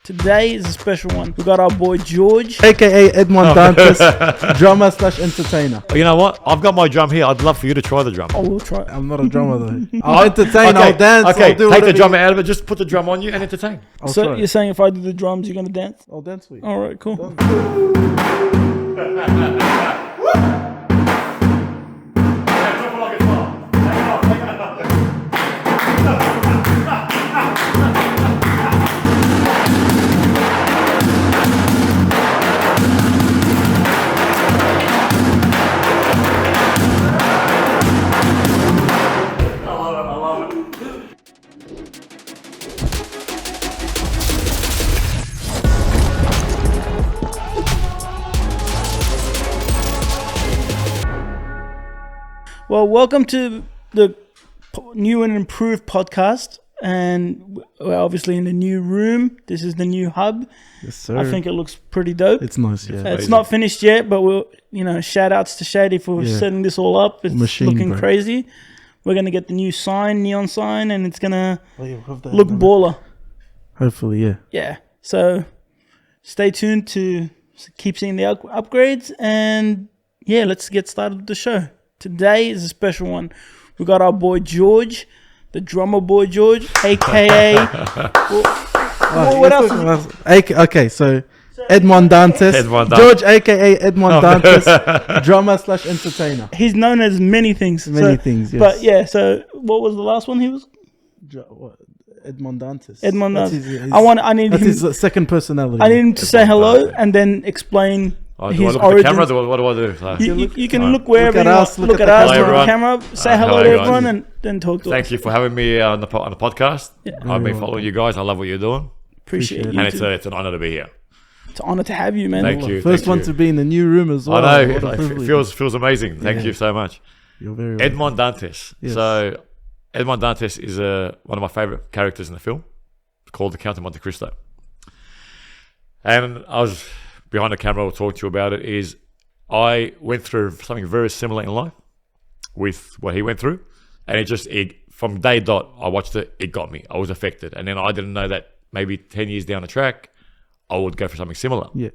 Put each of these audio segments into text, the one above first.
Today is a special one. We got our boy George, aka Edmond Dantes, drummer / entertainer. You know what? I've got my drum here. I'd love for you to try the drum. Oh, we'll try it. I'm not a drummer though. I'll entertain, I'll dance, Okay, I'll do take the whatever drum out of it. Just put the drum on you and entertain. So you're saying if I do the drums, you're gonna dance? I'll dance for you. All right, cool. Well, welcome to the new and improved podcast, and we're obviously in the new room. This is the new hub. Yes, sir. I think it looks pretty dope. It's nice, yeah. It's not finished yet, but we'll, shout outs to Shady for setting this all up. It's looking crazy. We're gonna get the new sign, neon sign, and it's gonna look baller. Hopefully, yeah. Yeah. So stay tuned to keep seeing the upgrades, and yeah, let's get started with the show. Today is a special one. We got our boy George, the drummer boy George, aka. What else? Okay, so Edmond Dantes, George, aka Edmond Dantes, drummer / entertainer. He's known as many things. Many things, yes. But yeah, so what was the last one he was? Edmond Dantes. Edmond Dantes. That's his second personality. I need him to say hello and then explain. His origins. What do I do? You can look wherever you want. Look at us, look at the camera, say hello to everyone, and then talk to us. Thank you for having me on the podcast. Yeah. I've been following you guys. I love what you're doing. Appreciate you. And it's an honor to be here. It's an honor to have you, man. Thank you. First one to be in the new room as well. I know. It feels amazing. Thank you so much. You're very Edmond Dantes. Yes. So Edmond Dantes is one of my favorite characters in the film, called The Count of Monte Cristo. And I was behind the camera. I'll talk to you about it. Is I went through something very similar in life with what he went through, and from day dot I watched it. It got me. I was affected, and then I didn't know that maybe 10 years down the track I would go for something similar. Yeah,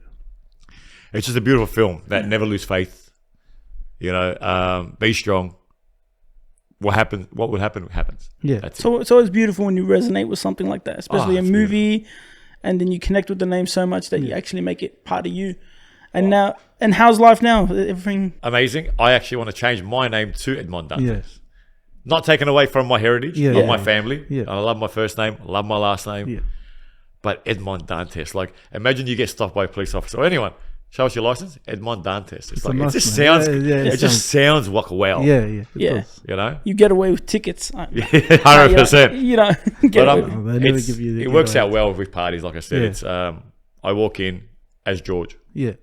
it's just a beautiful film that never lose faith. Be strong. What would happen happens. Yeah. So it's always beautiful when you resonate with something like that, especially a movie, beautiful. And then you connect with the name so much that you actually make it part of you. And how's life now? Everything amazing. I actually want to change my name to Edmond Dantes. Yes. Not taken away from my heritage, of my family. Yeah. I love my first name, I love my last name. Yeah. But Edmond Dantes, like imagine you get stopped by a police officer or anyone. Show us your license, Edmond Dantes. It's like it just sounds. It just sounds like wow. Yeah. It does. You get away with tickets. 100%. But it works out well with parties. Like I said, it's I walk in as George. Yeah.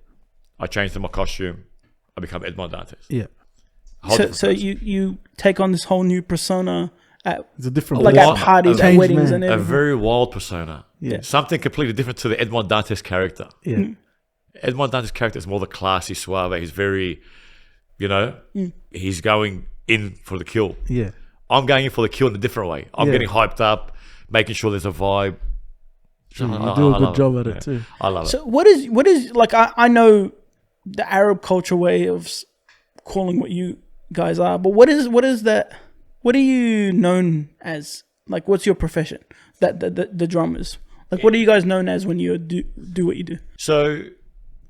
I change to my costume. I become Edmond Dantes. Yeah. So you take on this whole new persona at It's a different at parties, at weddings, and a everything. very wild persona. Yeah. Something completely different to the Edmond Dantes character. Yeah. Edmond Dantes' character is more the classy suave. He's very, he's going in for the kill. Yeah. I'm going in for the kill in a different way. I'm getting hyped up, making sure there's a vibe. You do a good job at it too. I love it. So what is like I know the Arab culture way of calling what you guys are, but what is that? What are you known as? Like, what's your profession? The drummers. Like, what are you guys known as when you do what you do? So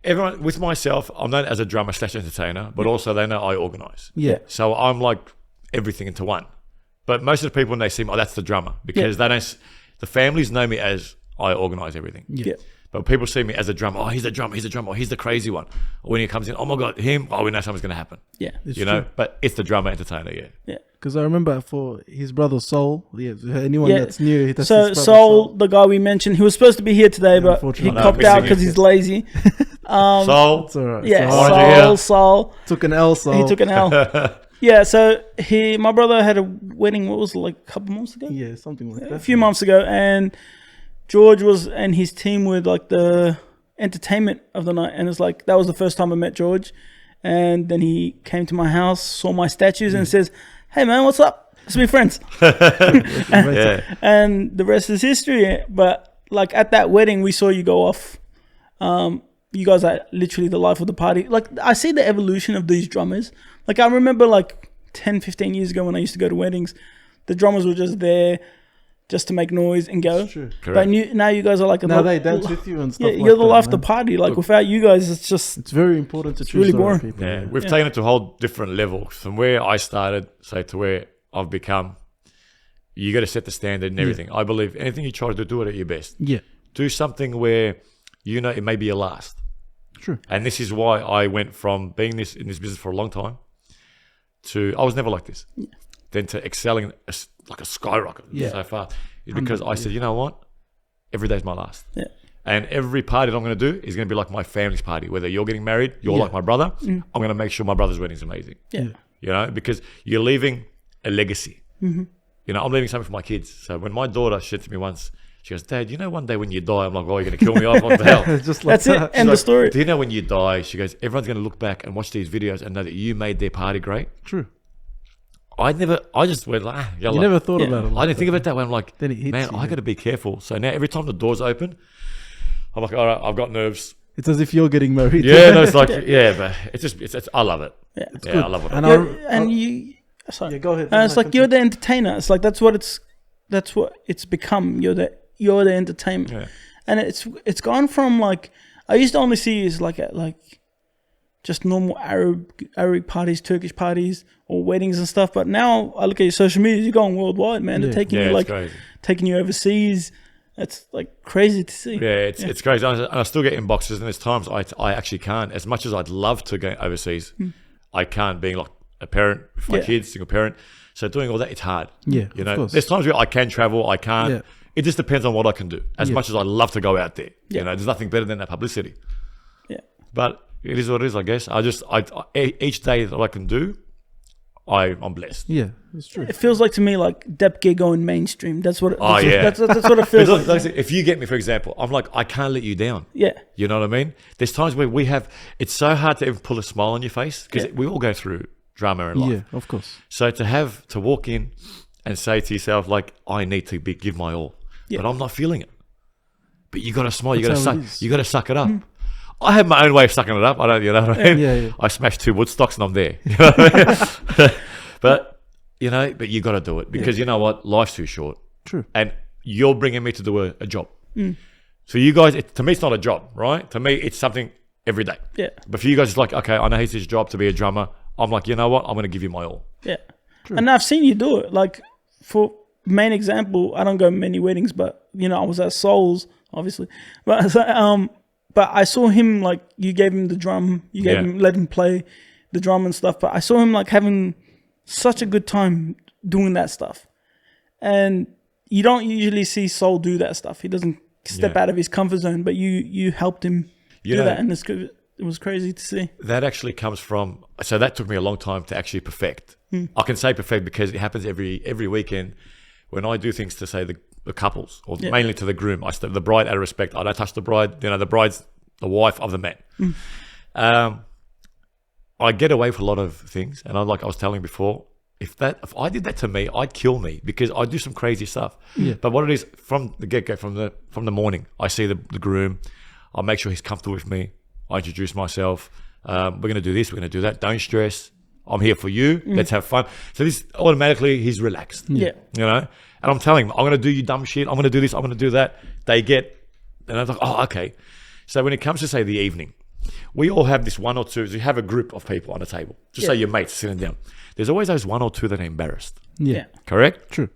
everyone, with myself, I'm known as a drummer / entertainer, but also they know I organize. Yeah. So I'm like everything into one. But most of the people, when they see me, that's the drummer, because they don't. The families know me as I organize everything. Yeah. But people see me as a drummer. Oh, he's a drummer. Oh, he's the crazy one. Or when he comes in, oh my God, him. Oh, we know something's going to happen. Yeah. It's true. But it's the drummer entertainer. Yeah. Yeah. Because I remember for his brother Soul, anyone that's new. That's so Soul, the guy we mentioned, he was supposed to be here today, but he copped out because he's lazy. Soul. That's all right. Yeah, Soul. Took an L, Soul. He took an L. Yeah, so my brother had a wedding, what was it, like a couple months ago? Yeah, something like that. A few months ago, and George and his team were like the entertainment of the night, and it's like that was the first time I met George. And then he came to my house, saw my statues, and says, "Hey man, what's up? Let's be friends." And the rest is history. But like at that wedding, we saw you go off. You guys are literally the life of the party. Like, I see the evolution of these drummers. Like, I remember like 10, 15 years ago when I used to go to weddings, the drummers were just there just to make noise and go. True. But now you guys are like... Now they dance with you and stuff yeah, you're the life of man. the party. Like, without you guys, it's just... It's very important to choose really the right boring. people. Yeah, we've taken it to a whole different level. From where I started, say, to where I've become, you got to set the standard and everything. I believe anything you try to do it at your best. Yeah. Do something where you know it may be your last. True. And this is why I went from being in this business for a long time to, I was never like this, then to excelling like a skyrocket so far. Is because I said, you know what? Every day's my last. Yeah. And every party that I'm going to do is going to be like my family's party. Whether you're getting married, you're like my brother, I'm going to make sure my brother's wedding is amazing. Yeah. You know, because you're leaving a legacy. You know, I'm leaving something for my kids. So when my daughter said to me once, she goes, Dad, you know one day when you die, I'm like, well, you're going to kill me off. What the hell? Just like That's it. End the story. Do you know when you die, she goes, everyone's going to look back and watch these videos and know that you made their party great? True. I just went like, You never thought about it. I didn't think of it that way. I'm like, Then it hits man, you, I got to be careful. So now every time the doors open, I'm like, all right, I've got nerves. It's as if you're getting married. Yeah, no, it's like, but it's I love it. Yeah. Yeah, I love it. And And you... Sorry. yeah, go ahead. It's like you're the entertainer. It's like that's what it's become. You're the entertainment. Yeah. And it's gone from like, I used to only see you as like just normal Arabic parties, Turkish parties, or weddings and stuff. But now I look at your social media, you're going worldwide, man. They're taking you it's like crazy. taking you overseas. It's like crazy to see. Yeah, it's crazy. And I still get inboxes, and there's times I actually can't. As much as I'd love to go overseas, I can't. Being like a parent with my kids, single parent. So doing all that, it's hard. Yeah, you of know, course. there's times where I can travel, I can't. Yeah. It just depends on what I can do. As much as I love to go out there, you know, there's nothing better than that publicity. Yeah. But it is what it is, I guess. Each day that I can do, I'm blessed. Yeah, it's true. It feels like to me like Dep Gear going mainstream. That's what. That's what it feels like. Like I said, if you get me, for example, I'm like, I can't let you down. Yeah. You know what I mean? There's times where it's so hard to even pull a smile on your face because we all go through drama in life. Yeah, of course. So to walk in and say to yourself, like, I need to give my all, but I'm not feeling it. But you got to smile. You got to suck it up. I have my own way of sucking it up. I don't, you know what I mean? Yeah. I smash 2 wood stocks and I'm there. You know what I mean? But you got to do it because you know what? Life's too short. True. And you're bringing me to do a job. So you guys, to me, it's not a job, right? To me, it's something every day. Yeah. But for you guys, it's like, okay, I know it's his job to be a drummer. I'm like, you know what? I'm going to give you my all. Yeah. And I've seen you do it. Like, for main example, I don't go many weddings, but I was at Souls, obviously. But but I saw him, like, you gave him the drum, let him play the drum and stuff. But I saw him like having such a good time doing that stuff. And you don't usually see Soul do that stuff. He doesn't step out of his comfort zone, but you helped him do that, and it was crazy to see. That actually comes from, so that took me a long time to actually perfect. I can say perfect because it happens every weekend when I do things to say the couples, or mainly to the groom. The bride, out of respect, I don't touch the bride. The bride's the wife of the man. I get away with a lot of things, and like I was telling before, if I did that to me, I'd kill me because I do some crazy stuff. But what it is, from the get-go, from the morning, I see the groom. I make sure he's comfortable with me. I introduce myself. We're going to do this. We're going to do that. Don't stress. I'm here for you. Let's have fun. So this automatically, he's relaxed. Yeah. You know? And I'm telling him, I'm going to do you dumb shit. I'm going to do this. I'm going to do that. And I'm like, oh, okay. So when it comes to, say, the evening, we all have this one or two. You have a group of people on a table. Just say your mates sitting down. There's always those one or two that are embarrassed. Yeah. Correct? True.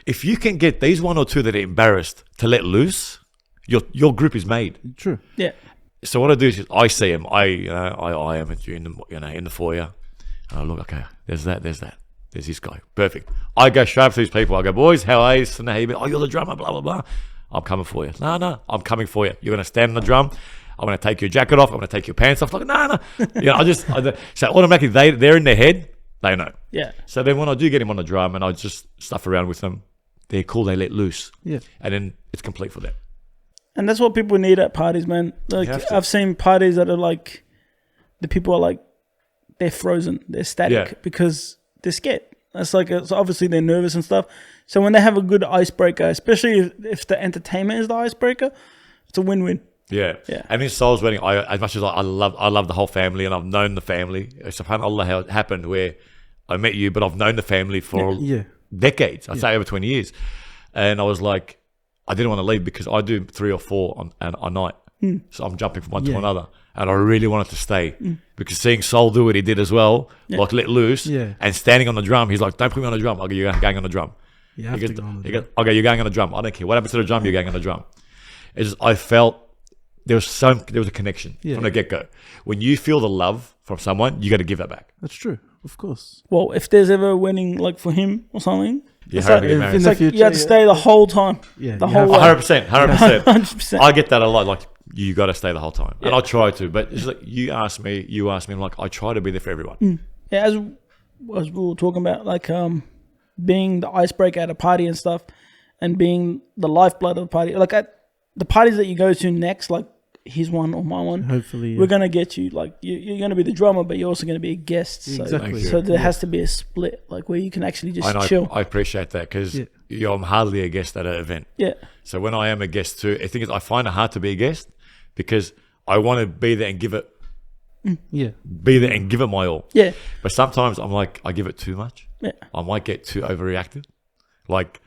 If you can get these one or two that are embarrassed to let loose, your group is made. True. Yeah. So what I do is I see him. I am in the foyer. And I look, okay, there's that. There's this guy. Perfect. I go straight up to these people. I go, boys, how are you? Oh, you're the drummer, blah, blah, blah. I'm coming for you. No, I'm coming for you. You're going to stand on the drum. I'm going to take your jacket off. I'm going to take your pants off. Like, no. So automatically they're in their head. They know. Yeah. So then when I do get him on the drum and I just stuff around with them, they're cool. They let loose. Yeah. And then it's complete for them. And that's what people need at parties, man. Like, I've seen parties that are like, the people are like, they're frozen, they're static because they're scared. It's like so obviously they're nervous and stuff. So when they have a good icebreaker, especially if the entertainment is the icebreaker, it's a win-win. Yeah. And in Sol's wedding, as much as I love the whole family, and I've known the family. SubhanAllah, how it happened where I met you, but I've known the family for decades. I'd say over 20 years. And I was like, I didn't want to leave because I do 3 or 4 on a night. So I'm jumping from one to another. And I really wanted to stay because seeing Sol do what he did as well, like let loose and standing on the drum, he's like, don't put me on the drum. I'll go, you're going on the drum. You have to go on the drum. Okay, you're going on the drum. I don't care. What happens to the drum, you're going on the drum. It's just, I felt there was a connection from the get-go. When you feel the love from someone, you got to give that back. That's true, of course. Well, if there's ever a wedding like for him or something, it's like, it's like you have to stay the whole time. Yeah, the whole way. 100%. 100%. I get that a lot. Like, you got to stay the whole time. And I try to, but it's like you ask me, I'm like, I try to be there for everyone. Yeah, as we were talking about, like being the icebreaker at a party and stuff, and being the lifeblood of the party. Like at the parties that you go to next, like his one or my one, hopefully we're gonna get you. Like you're gonna be the drummer, but you're also gonna be a guest. So, Exactly. So there has to be a split, like where you can actually just chill. I appreciate that because I'm hardly a guest at an event. Yeah. So when I am a guest too, I think I find it hard to be a guest because I want to be there and give it. Be there and give it my all. Yeah. But sometimes I'm like, I give it too much. Yeah. I might get too overreacted. Like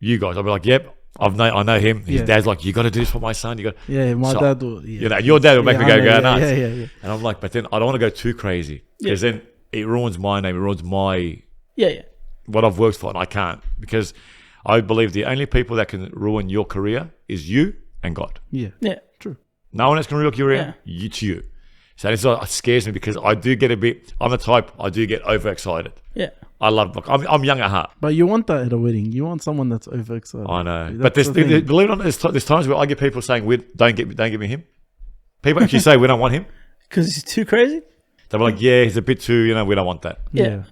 you guys, I'll be like, yep, I know him. His dad's like, you got to do this for my son. You got. My dad will. You know, your dad will make me go nuts. Yeah. And I'm like, but then I don't want to go too crazy because then it ruins my name. It ruins my what I've worked for, and I can't because I believe the only people that can ruin your career is you and God. Yeah. True. No one else can ruin your career. It's you. So it scares me because I do get a bit. I'm the type I do get overexcited. Yeah. I love. I'm young at heart. But you want that at a wedding. You want someone that's overexcited. I know. But believe it or not, there's times where I get people saying, "Don't get me him." People actually say we don't want him because he's too crazy. They're like, "Yeah, he's a bit too. We don't want that." Yeah.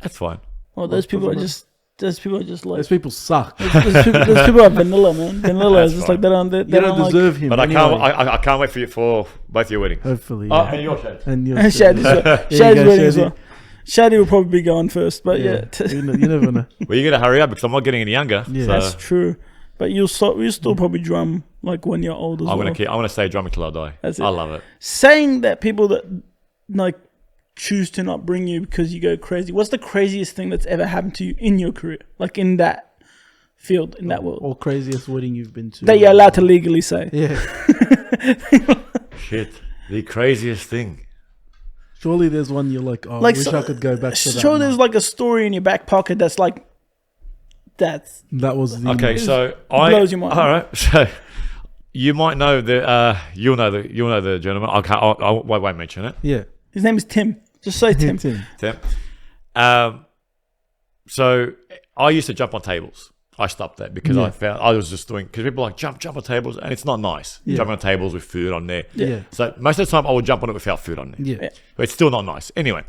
That's fine. Well, those people are just like. Those people suck. Those people are vanilla, man. Vanilla is just like they don't. They don't deserve him. But I can't wait for both your weddings. Hopefully. And your Shad. And Shad's wedding as well. Shady will probably be going first, but you never know. Well, you got to hurry up because I'm not getting any younger. Yeah, so. That's true. But you'll still probably drum like when you're old as well. I'm gonna stay drumming till I die. That's it. I love it. Saying that people that like choose to not bring you because you go crazy. What's the craziest thing that's ever happened to you in your career, like in that field, in that world? Or craziest wedding you've been to? That you're allowed to legally say. Yeah. Shit, the craziest thing. Surely there's one you're like, I wish I could go back to that. Sure, there's like a story in your back pocket that's like, that was the okay. So blows your mind. All right, so you might know you'll know the gentleman. I won't mention it. Yeah, his name is Tim. Just say Tim. Tim. So I used to jump on tables. I stopped that because I found I was just doing because people are like jump on tables and it's not nice. Jumping on tables with food on there. Yeah. So most of the time I would jump on it without food on there. Yeah. But it's still not nice. Anyway,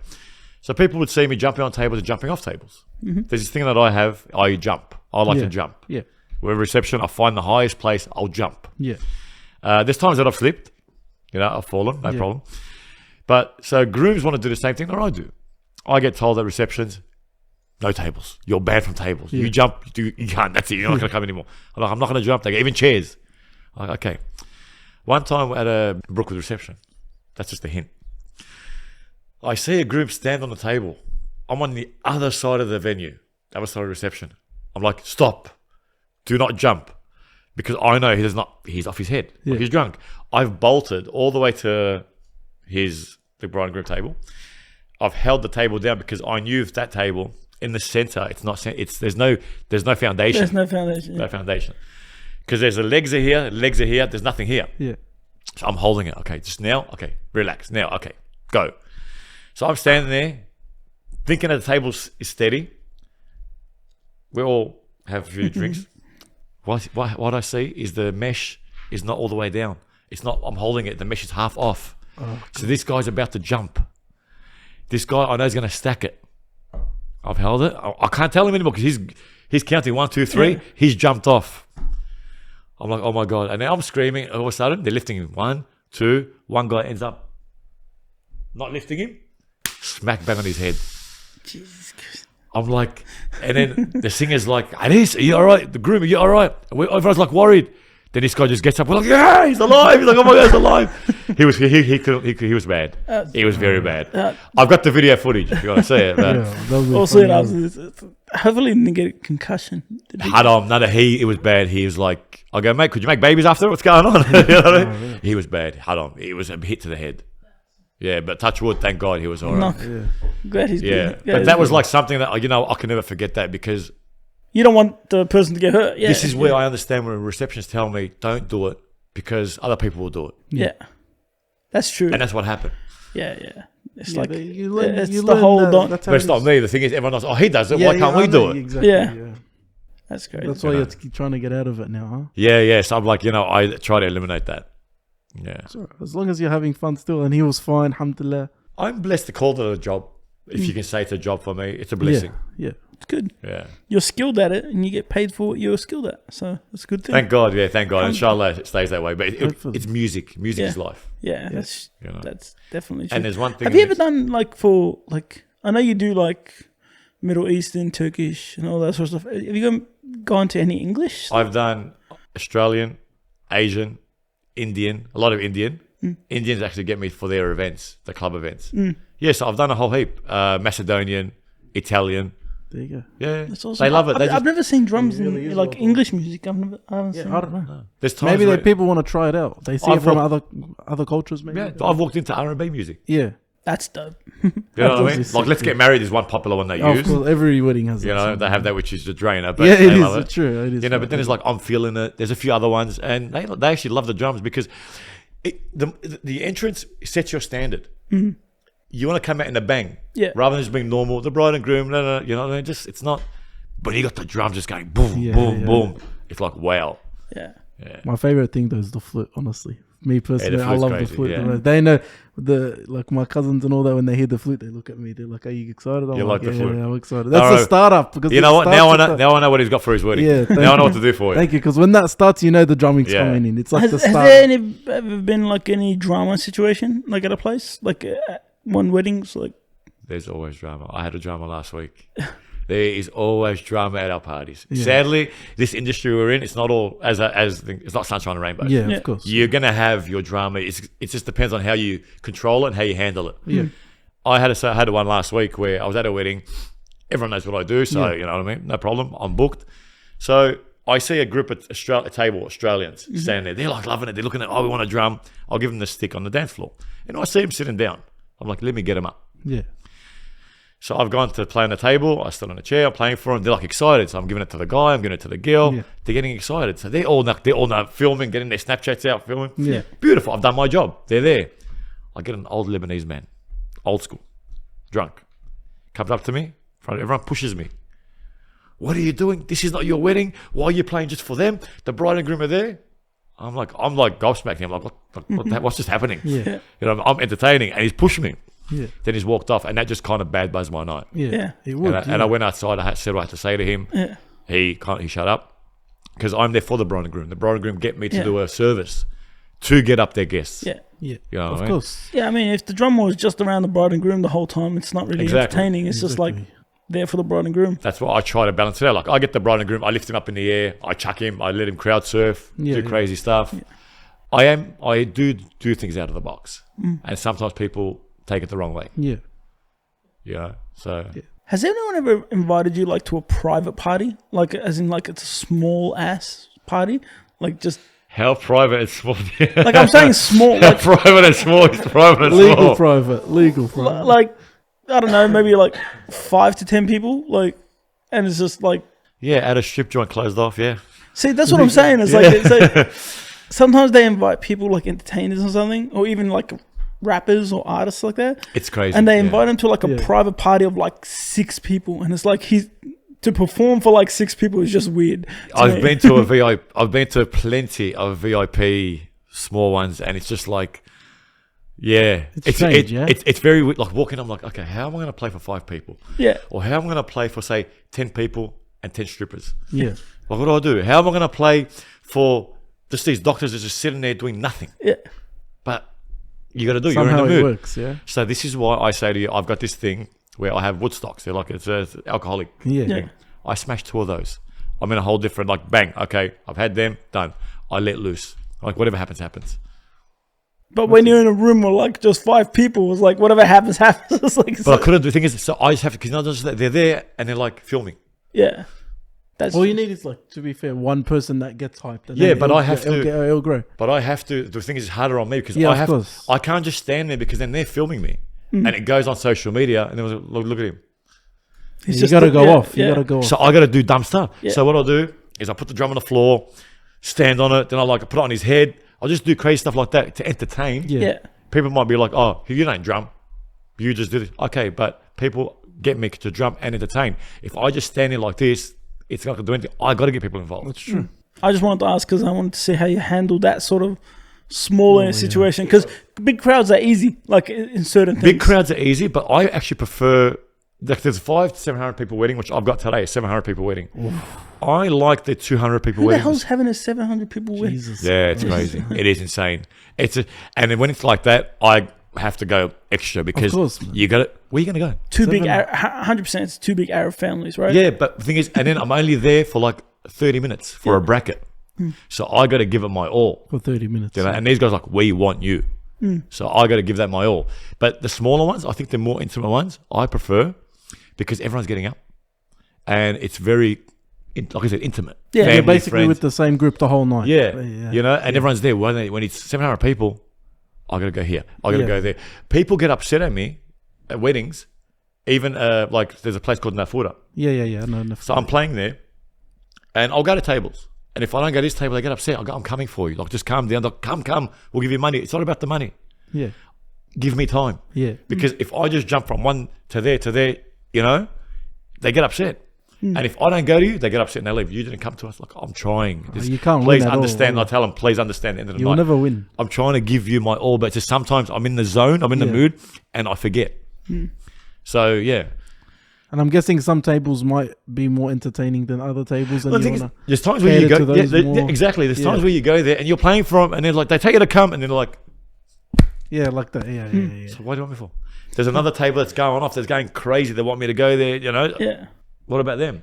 so people would see me jumping on tables and jumping off tables. Mm-hmm. There's this thing that I have. I jump. I like to jump. Yeah. With reception, I find the highest place. I'll jump. Yeah. There's times that I've slipped. I've fallen. No problem. But so grooms want to do the same thing that I do. I get told at receptions, no tables. You're banned from tables. You jump, you can't. That's it. You're not going to come anymore. I'm like, I'm not going to jump. They get even chairs. I'm like, okay. One time at a Brookwood reception, that's just a hint. I see a groom stand on the table. I'm on the other side of the venue, other side of the reception. I'm like, stop. Do not jump. Because I know he's off his head. Yeah. Like he's drunk. I've bolted all the way to the bride and groom table. I've held the table down because I knew if that table in the center, there's no foundation. There's no foundation. No foundation. Because there's the legs are here, there's nothing here. Yeah. So I'm holding it. Okay, just now. Okay, relax. Now, okay, go. So I'm standing there, thinking that the table is steady. We all have a few drinks. What I see is the mesh is not all the way down. It's not. I'm holding it. The mesh is half off. Oh, so this guy's about to jump. This guy I know is going to stack it. I've held it. I can't tell him anymore because he's counting 1, 2, 3. Yeah. He's jumped off. I'm like, oh my God. And now I'm screaming. All of a sudden, they're lifting him. 1, 2. One guy ends up not lifting him. Smack bang on his head. Jesus Christ. I'm like, and then the singer's like, Anis, are you all right? The groom, are you all right? And everyone's like worried. Then this guy just gets up. We're like, yeah, he's alive. He's like, oh my God, he's alive. He was bad. He was very bad. I've got the video footage if you want to see it. But We'll see it after this. Hopefully he didn't get a concussion. it was bad. He was like, I go, mate, could you make babies after? What's going on? You know what I mean? He was bad. It was a hit to the head. Yeah, but touch wood, thank God he was all right. Glad he's good. Glad But he's that was good. like something that, I can never forget that because You don't want the person to get hurt. Yeah. this is where I understand when receptionists tell me, don't do it because other people will do it. Yeah. That's true. And that's what happened. Yeah. It's Yeah, like, but you learn, it's you the learn whole that- don't. that's how But it's it not is. me. The thing is, everyone knows, he does it. Yeah, Why can't I we know, do it? Exactly, Yeah. yeah. That's great. That's why you're trying to get out of it now, huh? Yeah. So I'm like, I try to eliminate that. Yeah. It's all right. As long as you're having fun still, and he was fine, alhamdulillah. I'm blessed to call it a job. If you can say it's a job for me, it's a blessing. Yeah. It's good. Yeah. You're skilled at it and you get paid for what you're skilled at. So that's a good thing. Thank God. Yeah, thank God. Inshallah, it stays that way. But Hopefully. it's music. Music is life. Yeah, that's You know. that's definitely true. And there's one thing. Have you ever done like I know you do like Middle Eastern, Turkish and all that sort of stuff. Have you gone to any English? I've done Australian, Asian, Indian, a lot of Indian. Indians actually get me for their events, the club events. Yes, I've done a whole heap. Macedonian, Italian. There you go. Yeah, That's awesome. they love it. I've never seen drums really in is like awesome. English music. I haven't seen. I don't know. There's times Maybe where, people want to try it out. They see I've it from walked- other cultures, maybe. yeah, I've walked into R&B music. Yeah. That's dope. You know what I mean? That's Like, Let's Get Married is one popular one they Of use. course, every wedding has You that know, song. they have that, which is the drainer. But Yeah, it they love is. It's true. It is. You know, but then it's like, I'm feeling it. There's a few other ones, and they actually love the drums because the entrance sets your standard. You want to come out in a bang, Yeah. rather than just being normal. The bride and groom, no, you know what I mean? Just it's not. But you got the drums just going boom, Yeah, boom, yeah. boom. It's like wow. Yeah. My favorite thing though is the flute. Honestly, me personally, I flute's love crazy, the flute. yeah. They know like my cousins and all that. When they hear the flute, they look at me. They're like, "Are you excited?" I'm You like the flute? Yeah, I'm excited. That's Alright. a startup because You it know what? starts with Now I know what he's got for his wedding. Yeah, thank now I know you. what to do for you. Thank you, because when that starts, you know the drumming's Yeah. coming in. It's like Has the there start. ever been like any drama situation like at a place like at one weddings like? There's always drama. I had a drama last week. There is always drama at our parties. Yeah. Sadly, this industry we're in, it's not all it's not sunshine and rainbows. Yeah, Yeah. of course. You're gonna have your drama. It just depends on how you control it and how you handle it. Yeah. I had one last week where I was at a wedding. Everyone knows what I do, so Yeah. you know what I mean. No problem. I'm booked. So I see a group at a table, Australians standing there. They're like loving it. They're looking at, we want a drum. I'll give them the stick on the dance floor, and I see them sitting down. I'm like, let me get them up. Yeah. So I've gone to play on the table. I stood on a chair. I'm playing for them. They're like excited. So I'm giving it to the guy. I'm giving it to the girl. Yeah. They're getting excited. So they're all now filming, getting their Snapchats out, filming. Yeah. Beautiful. I've done my job. They're there. I get an old Lebanese man, old school, drunk, comes up to me. In front of everyone, pushes me. What are you doing? This is not your wedding. Why are you playing just for them? The bride and groom are there. I'm like gobsmacking. I'm like, what's just happening? Yeah. You know, I'm entertaining, and he's pushing me. Yeah. Then he's walked off, and that just kind of bad buzzed my night. Yeah. Yeah. It would. And I went outside. I said what I had to say to him. Yeah. He shut up because I'm there for the bride and groom. The bride and groom get me to Yeah. do a service to get up their guests. Yeah. Yeah. You know what Of I mean? course. Yeah, I mean, if the drummer was just around the bride and groom the whole time, it's not really Exactly. entertaining. It's just like there for the bride and groom. That's why I try to balance it out. Like I get the bride and groom, I lift him up in the air, I chuck him, I let him crowd surf, Yeah, do yeah. crazy stuff. I do things out of the box, and sometimes people take it the wrong way. Yeah. You know, so Has anyone ever invited you like to a private party? Like as in like it's a small ass party? Like just how private and small? like I'm saying small How like private and small is private and Legal small. private. Legal private. like I don't know, maybe like 5 to 10 people, like, and it's just like Yeah, at a strip joint closed off. Yeah, see that's what I'm saying. It's like it's like sometimes they invite people like entertainers or something, or even like rappers or artists like that. it's crazy. And they yeah. invite him to like a Yeah. private party of like 6 people, and it's like he's to perform for like 6 people is just weird. to I've me. been to a VIP. I've been to plenty of VIP small ones, and it's just like, yeah, It's strange, yeah? It's very weird. Like walking, I'm like, okay, how am I going to play for 5 people, Yeah, or how am I going to play for say 10 people and 10 strippers? Yeah. Like, what do I do? How am I going to play for just these doctors that are just sitting there doing nothing? yeah, But you got to do. Somehow You're in it the mood. works. Yeah. So this is why I say to you, I've got this thing where I have Woodstocks. They're like, it's alcoholic. Yeah. Yeah. I smashed 2 of those. I'm in a whole different, like, bang, okay, I've had them, done. I let loose. Like, whatever happens, happens. But when you're in a room with like just 5 people, it's like whatever happens, happens. It's like, But I couldn't, the thing is, so I just have to, because they're there and they're like filming. yeah. That's All you need is, like, to be fair, one person that gets hyped. And Yeah, then but I have to- It'll grow. But I have to, the thing is, it's harder on me because Yeah, I of have, course. I can't just stand there because then they're filming me. And it goes on social media and then look at him. he's You just gotta go yeah, off. You yeah. gotta go off. So I got to do dumb stuff. Yeah. So what I'll do is I put the drum on the floor, stand on it, then I like put it on his head. I'll just do crazy stuff like that to entertain. Yeah. Yeah. People might be like, oh, you don't drum. You just do this. Okay, but people get me to drum and entertain. If I just stand there like this, it's not going to do anything. I got to get people involved. That's true. I just wanted to ask because I wanted to see how you handle that sort of smaller situation. Because big crowds are easy, like in certain things. Big crowds are easy, but I actually prefer, like there's 500 to 700 people wedding, which I've got today, a 700 people wedding. I like the 200 people Who the wedding. hell's having a 700 people wedding? Jesus. Yeah, it's crazy. It is insane. And then when it's like that, I have to go extra because course, man. you got it. Where are you going to go? Two big, 700. 100%. It's 2 big Arab families, right? Yeah, but the thing is, and then I'm only there for like 30 minutes for a bracket. So I got to give it my all. For 30 minutes. You know? And these guys are like, we want you. So I got to give that my all. But the smaller ones, I think the more intimate ones, I prefer because everyone's getting up. And it's very, like I said, intimate. Yeah. You're Family, basically friends. with the same group the whole night. Yeah, you know, and everyone's there. When it's 700 people, I got to go here. I got to go there. People get upset at me at weddings. Even like there's a place called Nafuda. Yeah. No. So I'm playing there, and I'll go to tables. And if I don't go to this table, they get upset. I'll go, I'm coming for you. Like, just calm down. Like, come. We'll give you money. It's not about the money. Yeah. Give me time. Yeah. Because if I just jump from one to there, you know, they get upset. And if I don't go to you, they get upset and they leave. You didn't come to us. Like, I'm trying. Just you can't please win at all. understand. I tell them, please understand the end of the You'll night. never win. I'm trying to give you my all, but just sometimes I'm in the zone, I'm in the Yeah. mood, and I forget. So, yeah. And I'm guessing some tables might be more entertaining than other tables. And Well, the you thing is, wanna, there's times where you cater go, to those yeah, more. exactly. There's times Yeah. where you go there and you're playing for them, and they're like, they take you to come, and they're like, yeah, like that. Yeah. so what do you want me for? There's another table that's going off, that's going crazy. They want me to go there, you know. Yeah. What about them?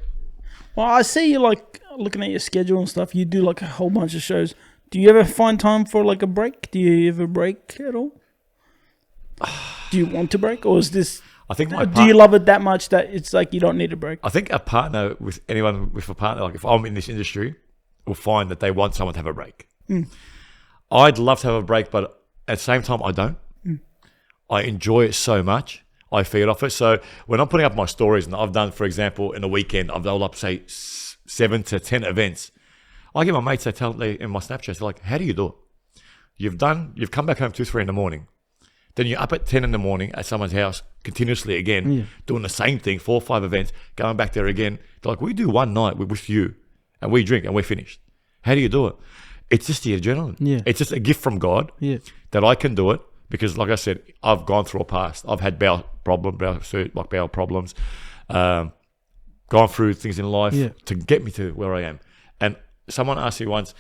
Well, I see you like looking at your schedule and stuff. You do like a whole bunch of shows. Do you ever find time for like a break? Do you ever break at all? Do you want to break, or is this? I think my Do you love it that much that it's like you don't need a break? I think a partner with anyone with a partner, like if I'm in this industry, will find that they want someone to have a break. I'd love to have a break, but at the same time, I don't. I enjoy it so much. I feed off it. So when I'm putting up my stories, and I've done, for example, in a weekend, I've rolled up, say, 7 to 10 events. I get my mates, they tell me in my Snapchats, they're like, how do you do it? You've come back home 2, 3 in the morning. Then you're up at 10 in the morning at someone's house continuously again, doing the same thing, 4 or 5 events, going back there again. They're like, we do one night with you, and we drink, and we're finished. How do you do it? It's just the adrenaline. Yeah. It's just a gift from God that I can do it because, like I said, I've gone through a past. I've had bowel problems, gone through things in life to get me to where I am. And someone asked me once,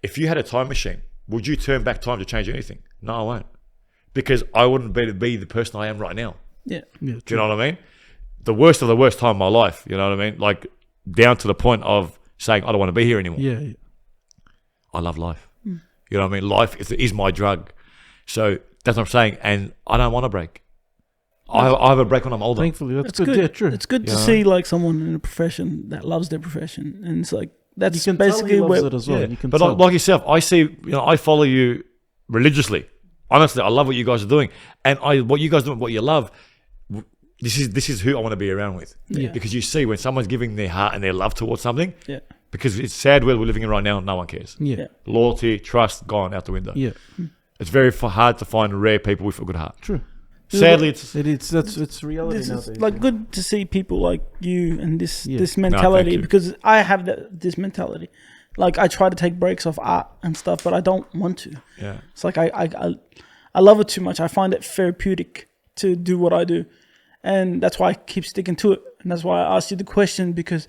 if you had a time machine, would you turn back time to change anything? No, I won't. Because I wouldn't be the person I am right now. Yeah. Yeah. Do you know what I mean? The worst of the worst time of my life, you know what I mean? Like down to the point of saying, I don't want to be here anymore. Yeah. I love life. You know what I mean? Life is my drug. So that's what I'm saying. And I don't want a break. I have a break when I'm older. Thankfully, that's It's good. good. Yeah, true. It's good to Yeah. see like someone in a profession that loves their profession, and it's like that's You can basically tell he loves where it as well. Yeah. You can But tell. like yourself, I see, I follow you religiously. Honestly, I love what you guys are doing. And what you guys do, what you love, this is who I want to be around with. Yeah. Because you see when someone's giving their heart and their love towards something, yeah. because it's sad world we're living in right now, no one cares. Yeah. Loyalty, trust, gone out the window. Yeah. It's very hard to find rare people with a good heart. True. Sadly, it's It's reality This nowadays. is like good to see people like you and this Yeah. this thank mentality you. because I have this mentality. Like I try to take breaks off art and stuff, but I don't want to. yeah. It's like I love it too much. I find it therapeutic to do what I do, and that's why I keep sticking to it. And that's why I asked you the question, because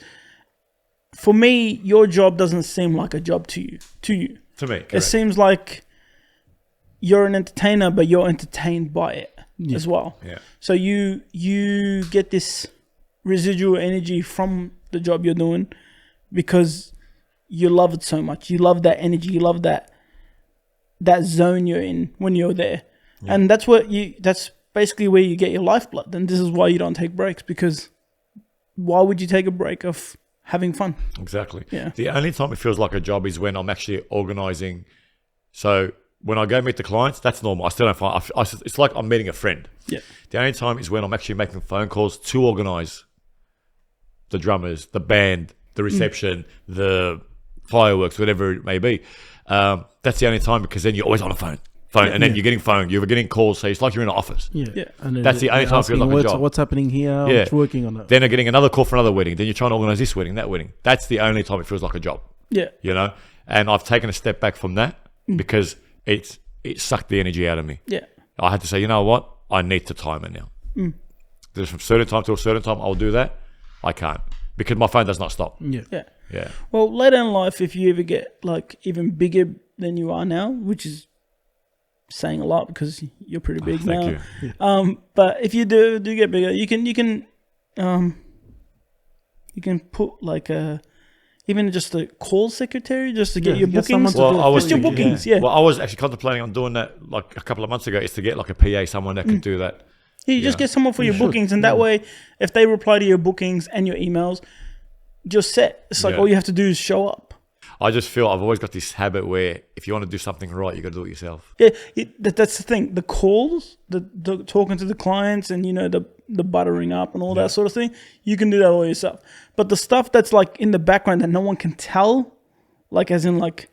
for me, your job doesn't seem like a job to you. To me, It correct. seems like you're an entertainer, but you're entertained by it as well. Yeah. So you get this residual energy from the job you're doing because you love it so much. You love that energy. You love that zone you're in when you're there. Yeah. And that's basically where you get your lifeblood. And this is why you don't take breaks, because why would you take a break of having fun? Exactly. Yeah. The only time it feels like a job is when I'm actually organizing. So when I go meet the clients, that's normal. I still don't find it's like I'm meeting a friend. Yeah. The only time is when I'm actually making phone calls to organize the drummers, the band, the reception, the fireworks, whatever it may be. That's the only time, because then you're always on the phone. And then you're getting calls. So it's like you're in an office. Yeah. And that's the only time it feels like a job. What's happening here? Yeah. What's working on it? Then they're getting another call for another wedding. Then you're trying to organize this wedding, that wedding. That's the only time it feels like a job. Yeah. You know? And I've taken a step back from that because it sucked the energy out of me. Yeah. I had to say, you know what? I need to time it now. There's from certain time to a certain time I'll do that. I can't, because my phone does not stop. Yeah. Yeah. Well, later in life, if you ever get like even bigger than you are now, which is saying a lot because you're pretty big now. Thank you. But if you do get bigger, you can put like even just a call secretary just to get your bookings. Just your bookings. Yeah. Well, I was actually contemplating on doing that like a couple of months ago, is to get like a PA, someone that can do that. Yeah, you just get someone for your bookings, and that way, if they reply to your bookings and your emails, you're set. It's like all you have to do is show up. I just feel I've always got this habit where if you want to do something right, you got to do it yourself. Yeah, that's the thing. The calls, the talking to the clients, and the buttering up and all that sort of thing, you can do that all yourself. But the stuff that's like in the background that no one can tell, like as in like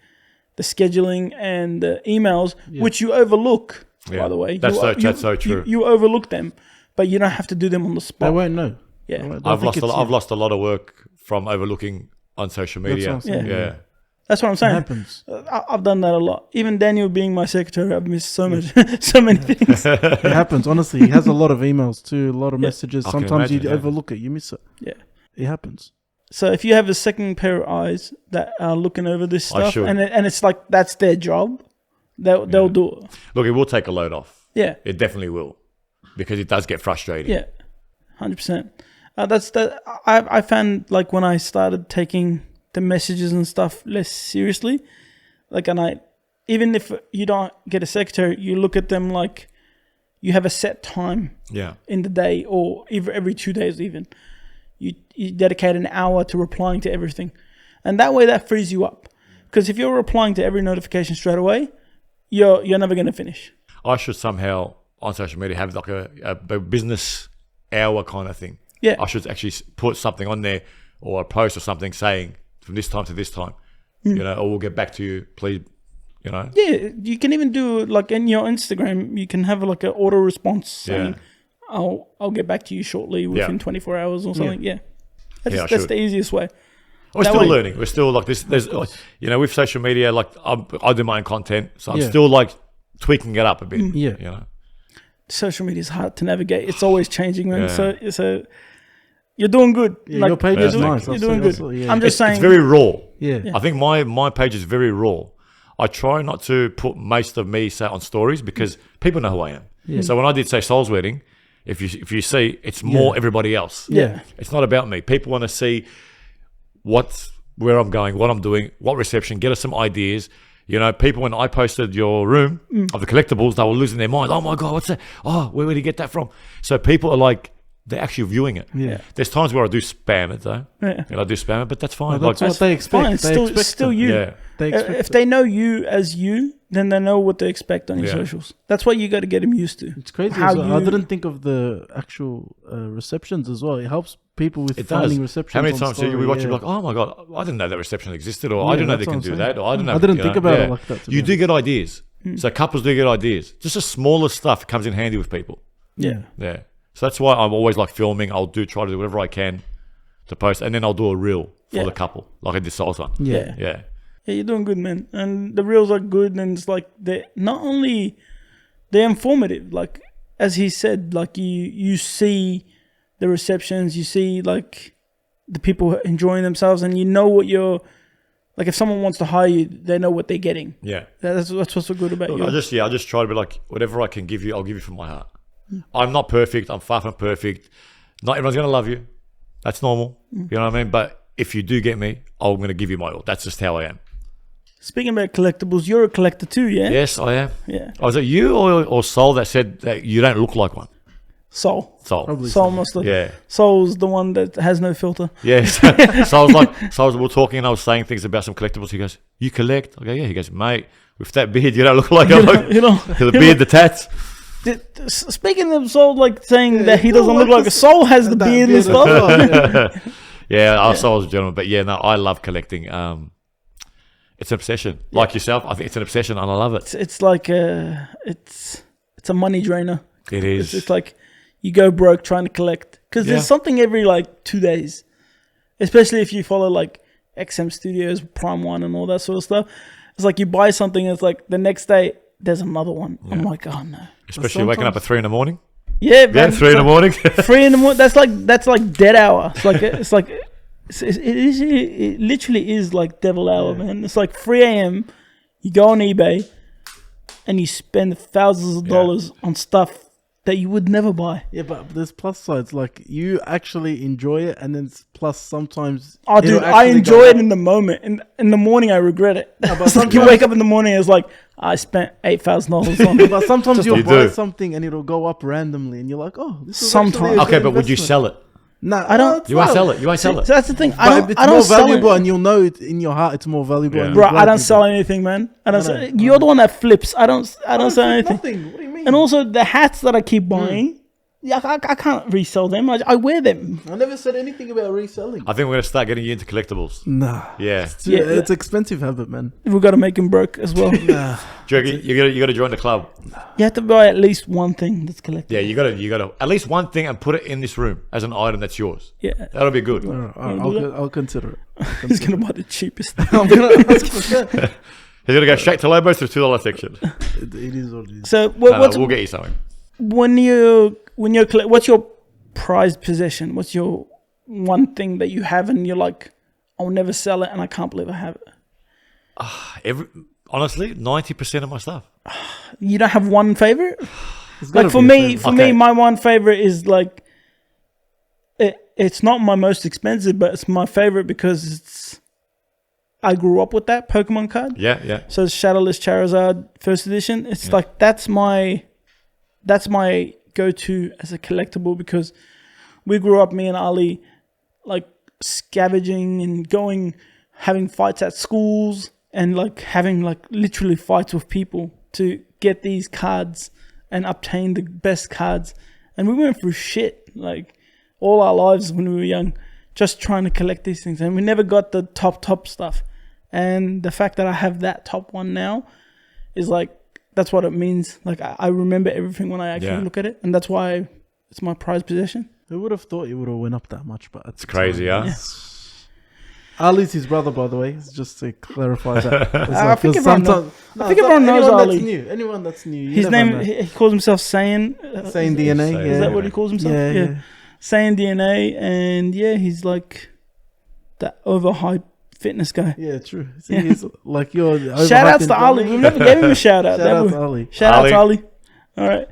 the scheduling and the emails, which you overlook. Yeah. By the way, that's so true. You overlook them, but you don't have to do them on the spot. They won't know. Yeah, I've lost a lot of work from overlooking on social media. Yeah. That's what I'm saying. It happens. I've done that a lot. Even Daniel being my secretary, I've missed so much, so many things. It happens. Honestly, he has a lot of emails too, a lot of messages. I can Sometimes you imagine, overlook it, you miss it. Yeah, it happens. So if you have a second pair of eyes that are looking over this stuff, and it's like that's their job, they'll do it. Look, it will take a load off. Yeah, it definitely will, because it does get frustrating. Yeah, 100%. That's that. I found like when I started taking the messages and stuff less seriously, like, and even if you don't get a secretary, you look at them like you have a set time in the day, or every 2 days even. You dedicate an hour to replying to everything, and that way that frees you up. Because if you're replying to every notification straight away, you're never going to finish. I should somehow on social media have like a business hour kind of thing. Yeah, I should actually put something on there, or a post or something saying from this time to this time, or we'll get back to you, please. Yeah, you can even do like in your Instagram, you can have like an auto response saying, I'll get back to you shortly within 24 hours or something. Yeah. That's the easiest way. We're still learning. We're still like this. There's, with social media, like I do my own content, so I'm still like tweaking it up a bit. Social media is hard to navigate. It's always changing, man. So you're doing good. Your page is nice. You're doing good. I'm just saying, it's very raw. Yeah. I think my page is very raw. I try not to put most of me say on stories, because people know who I am. Yeah. So when I did say Soul's Wedding, if you see, it's more everybody else. Yeah. It's not about me. People want to see where I'm going, what I'm doing, what reception, get us some ideas. People, when I posted your room of the collectibles, they were losing their minds. Oh my God, what's that? Oh, where did he get that from? So people are like, they're actually viewing it. Yeah. There's times where I do spam it though. Yeah. I do spam it, but that's fine. Well, that's what they expect. Fine. Still you. Yeah. If they know you as you, then they know what to expect on your socials. That's what you got to get them used to. It's crazy. I didn't think of the actual receptions as well. It helps people with finding receptions. How many times do we watch it like, oh my God, I didn't know that reception existed, or I didn't know they can do that, or I didn't think about it like that. You do get ideas. So couples do get ideas. Just the smallest stuff comes in handy with people. Yeah. Yeah. So that's why I'm always like filming. I'll try to do whatever I can to post, and then I'll do a reel for the couple, like I did Soul's one. Yeah. Yeah. Yeah, you're doing good, man. And the reels are good, and it's like they're informative. Like as he said, like you see the receptions, you see like the people enjoying themselves, and you know what you're Like if someone wants to hire you, they know what they're getting. Yeah. That's what's so good about Look, you. I just try to be like, whatever I can give you, I'll give you from my heart. I'm not perfect. I'm far from perfect. Not everyone's going to love you. That's normal. You know what I mean? But if you do get me, I'm going to give you my all. That's just how I am. Speaking about collectibles, you're a collector too, yeah? Yes, I am. Yeah. Was it you or Sol that said that you don't look like one? Soul. Probably Soul so. must have. Yeah. Soul's the one that has no filter. Yes. So we were talking and I was saying things about some collectibles. He goes, you collect? I go, yeah. He goes, mate, with that beard, you don't look like I'm like, the beard, the tats. Speaking of Soul, like saying that he doesn't look like a Soul has the beard and stuff. Yeah, Sol's a gentleman. But yeah, no, I love collecting. It's an obsession. Like yourself, I think it's an obsession and I love it. It's like it's a money drainer. It is. It's like you go broke trying to collect because there's something every like 2 days, especially if you follow like XM Studios, Prime One, and all that sort of stuff. It's like you buy something, and it's like the next day there's another one. I'm like, oh no. Especially waking up at 3 a.m. Yeah, man, Yeah, 3 a.m. 3 in the morning. That's like dead hour. It literally is like devil hour, man. It's like 3 a.m. You go on eBay and you spend thousands of dollars on stuff that you would never buy. Yeah, but there's plus sides. Like you actually enjoy it, and then plus sometimes. Oh, dude, I enjoy it in the moment. In the morning, I regret it. but It's like you wake up in the morning, it's like I spent $8,000 on it. But sometimes you'll You buy do. something and it'll go up randomly, and you're like, oh, this is Sometimes. actually a Okay, good but would you investment. sell it? Nah, I don't- it's You won't not. sell it. You won't sell So it. that's the thing. But I don't it's more sell valuable, it. and you'll know it in your heart. It's more valuable. Yeah. And Bro, you're I glad don't you sell bought it. anything, man. I don't. I know. You're the one that flips. I don't sell anything. Nothing. What do you mean? And also the hats that I keep buying, yeah, I can't resell them. I wear them. I never said anything about reselling. I think we're going to start getting you into collectibles. Nah. Yeah. Yeah. It's expensive habit, man. We've got to make them broke as well. Nah. Do you reckon you got to join the club? You have to buy at least one thing that's collectible. Yeah, you got to at least one thing and put it in this room as an item that's yours. Yeah. That'll be good. I'll consider it. He's gonna buy the cheapest thing. I'm gonna. He's going to go straight to Lobos to the $2 section. It is what it is. So No, we'll get you something. when you're what's your prized possession? What's your one thing that you have and you're like, I'll never sell it and I can't believe I have it. Honestly, 90% of my stuff. You don't have one favorite? It's gotta Like for be a me, favorite. for Okay. me, my one favorite is like it's not my most expensive, but it's my favorite because I grew up with that Pokemon card. Yeah, yeah. So it's Shadowless Charizard first edition. It's like that's my go-to as a collectible because we grew up, me and Ali, like scavenging and having fights at schools and like having like literally fights with people to get these cards and obtain the best cards. And we went through shit like all our lives when we were young, just trying to collect these things. And we never got the top stuff. And the fact that I have that top one now is like, that's what it means. Like I remember everything when I actually look at it. And that's why it's my prized possession. Who would have thought it would have went up that much? But It's crazy, huh? Yeah. Ali's his brother, by the way. Just to clarify that. I think everyone knows. I think everyone knows anyone Ali. That's new. Anyone that's new. You His never name, know. he calls himself Saiyan. Saiyan DNA. Saiyan. Yeah. Is that what he calls himself? Yeah. Saiyan DNA. And yeah, he's like that overhyped fitness guy. Yeah, true. See, he's like your Shout outs to Ali. We never gave him a shout out. Shout out did to we? Ali. Shout out to Ali. All right.